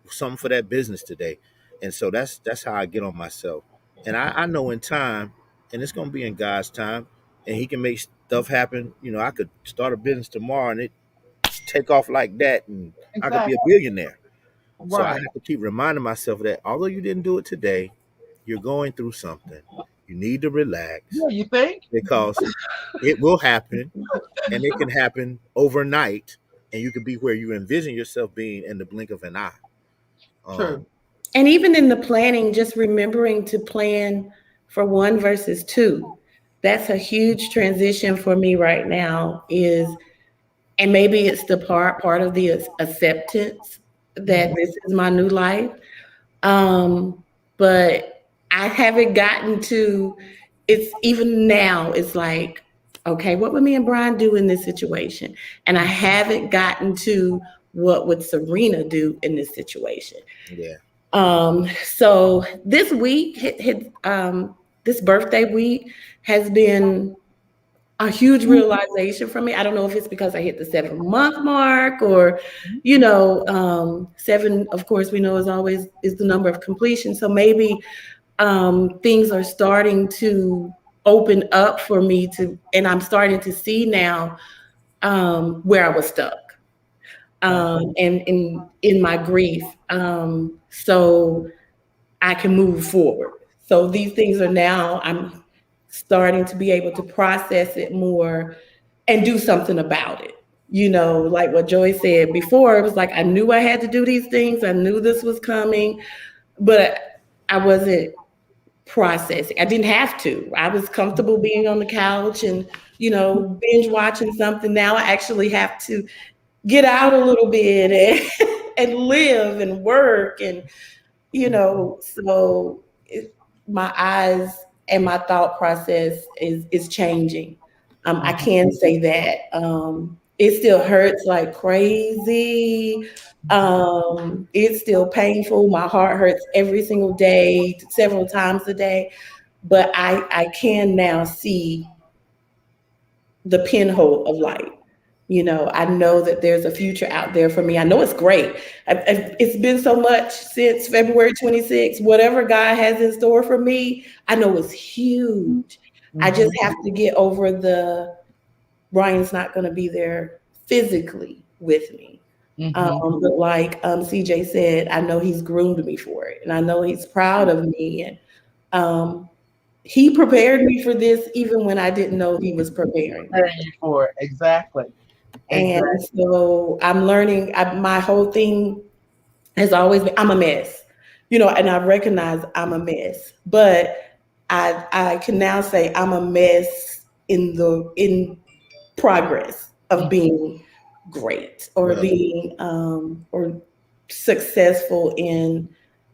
something for that business today. And so that's how I get on myself. And I know in time, and it's gonna be in God's time, and He can make stuff happen. I could start a business tomorrow and it take off like that, and I could be a billionaire. Right. So I have to keep reminding myself that although you didn't do it today, you're going through something. You need to relax. Yeah, you think? Because it will happen, and it can happen overnight, and you could be where you envision yourself being in the blink of an eye. True. And even in the planning, just remembering to plan for 1 versus 2. That's a huge transition for me right now, and maybe it's the part of the acceptance that this is my new life. But I haven't gotten to, it's even now, it's like, okay, what would me and Brian do in this situation? And I haven't gotten to what would Serena do in this situation. Yeah. So this week, this birthday week has been a huge realization for me. I don't know if it's because I hit the 7-month mark or, 7, of course, we know is the number of completion. So maybe things are starting to open up for me and I'm starting to see now where I was stuck. And in my grief, so I can move forward. So these things are now, I'm starting to be able to process it more and do something about it. Like what Joy said before, it was like, I knew I had to do these things. I knew this was coming, but I wasn't processing. I didn't have to. I was comfortable being on the couch and, binge watching something. Now I actually have to get out a little bit and live and work. And, so my eyes and my thought process is changing. I can say that. It still hurts like crazy. It's still painful. My heart hurts every single day, several times a day. But I can now see the pinhole of light. I know that there's a future out there for me. I know it's great. It's been so much since February 26th. Whatever God has in store for me, I know it's huge. I just have to get over Brian's not going to be there physically with me. But like CJ said, I know he's groomed me for it, and I know he's proud of me. And he prepared me for this even when I didn't know he was preparing you for it. Exactly. And so I'm learning. My whole thing has always been I'm a mess, and I recognize I'm a mess, but I can now say I'm a mess in progress of being great or being or successful in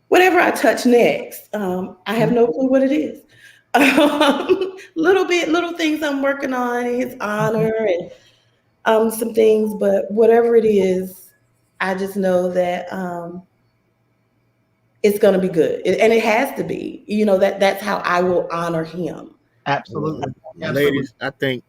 whatever I touch next. I have no clue what it is. Little things I'm working on in his honor and some things, but whatever it is, I just know that it's going to be good, and it has to be. That's how I will honor him. Absolutely. Ladies, I think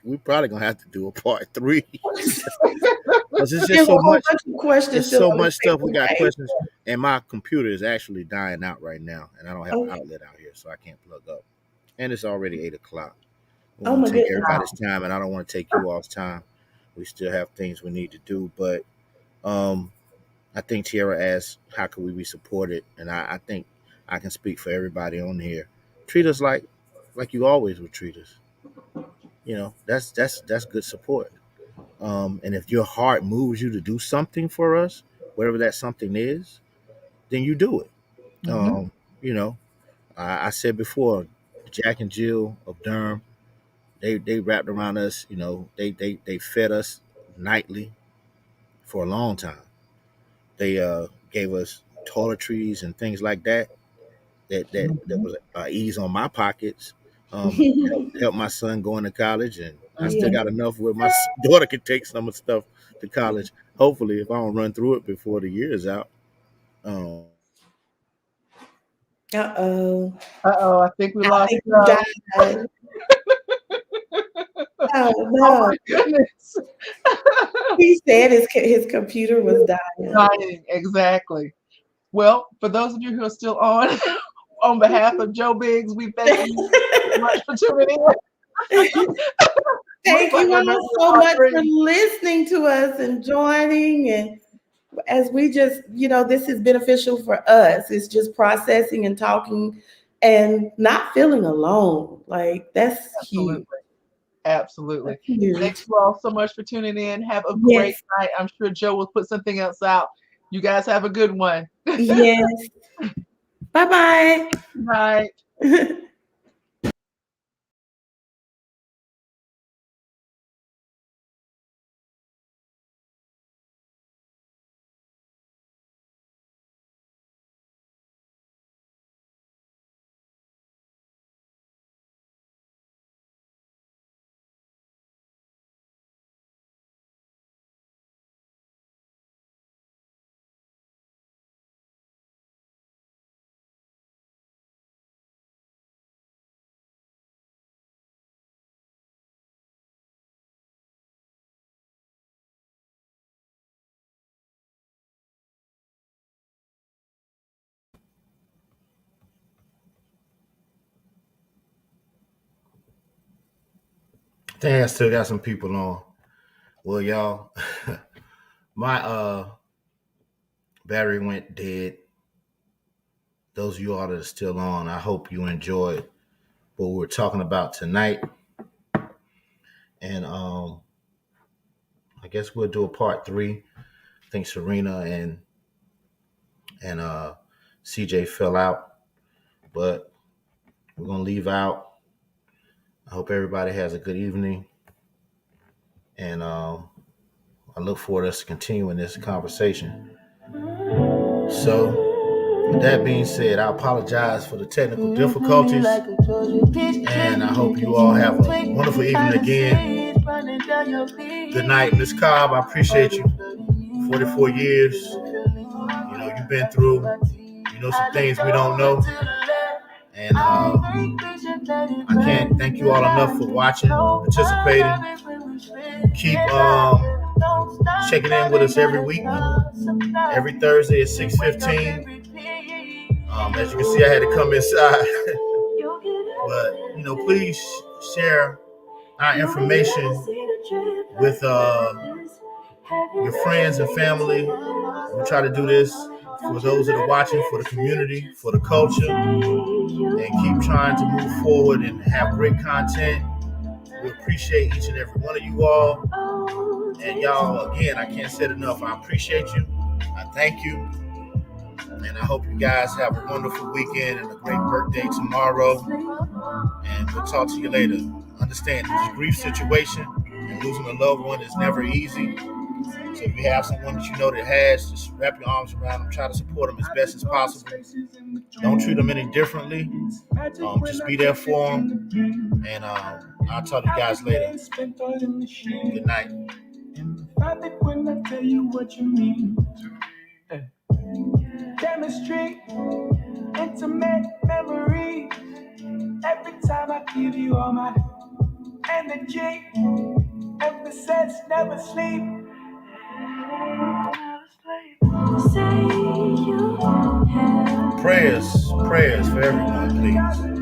we probably gonna have to do a part 3 because it's just so much questions. There's so much stuff. We got questions, and my computer is actually dying out right now, and I don't have an outlet out here, so I can't plug up. And it's already 8:00. We want to take everybody's time, and I don't want to take you all's time. We still have things we need to do, but I think Tiara asked, "How can we be supported?" And I think I can speak for everybody on here. Treat us like you always would treat us. That's good support. And if your heart moves you to do something for us, whatever that something is, then you do it. I said before, Jack and Jill of Durham, they wrapped around us. They fed us nightly for a long time. They gave us toiletries and things like that. That was ease on my pockets. Help my son going to college, and I still got enough where my daughter can take some of the stuff to college. Hopefully, if I don't run through it before the year is out. I think we lost. Oh no! Oh my goodness! He said his computer was dying. Dying, exactly. Well, for those of you who are still on behalf of Joe Biggs, we thank you so much for tuning in. Thank you all so much for listening to us and joining. And as we just, this is beneficial for us. It's just processing and talking and not feeling alone. Like that's huge. Absolutely. Thank you all so much for tuning in. Have a great night. I'm sure Joe will put something else out. You guys have a good one. Yes. Bye-bye. Bye. I think I still got some people on. Well, y'all, my battery went dead. Those of you all that are still on, I hope you enjoyed what we're talking about tonight. And I guess we'll do a part 3. I think Serena and CJ fell out, but we're gonna leave out. I hope everybody has a good evening, and I look forward to us continuing this conversation. So, with that being said, I apologize for the technical difficulties, and I hope you all have a wonderful evening again. Good night, Ms. Cobb. I appreciate you. 44 years. You've been through, some things we don't know. And I can't thank you all enough for watching, participating. Keep checking in with us every week, every Thursday at 6:15. As you can see, I had to come inside. But, please share our information with your friends and family. We try to do this for those that are watching, for the community, for the culture, and keep trying to move forward and have great content. We appreciate each and every one of you all. And y'all, again, I can't say it enough. I appreciate you. I thank you. And I hope you guys have a wonderful weekend and a great birthday tomorrow. And we'll talk to you later. Understand, this grief situation and losing a loved one is never easy. So if you have someone that you know that has, just wrap your arms around them, try to support them as best as possible. Don't treat them any differently. Just be there for them. And I'll talk to you guys later. Good night. When I tell you what you mean, chemistry, intimate memory. Every time I give you all my energy, emphasis, never sleep. Prayers for everyone, please.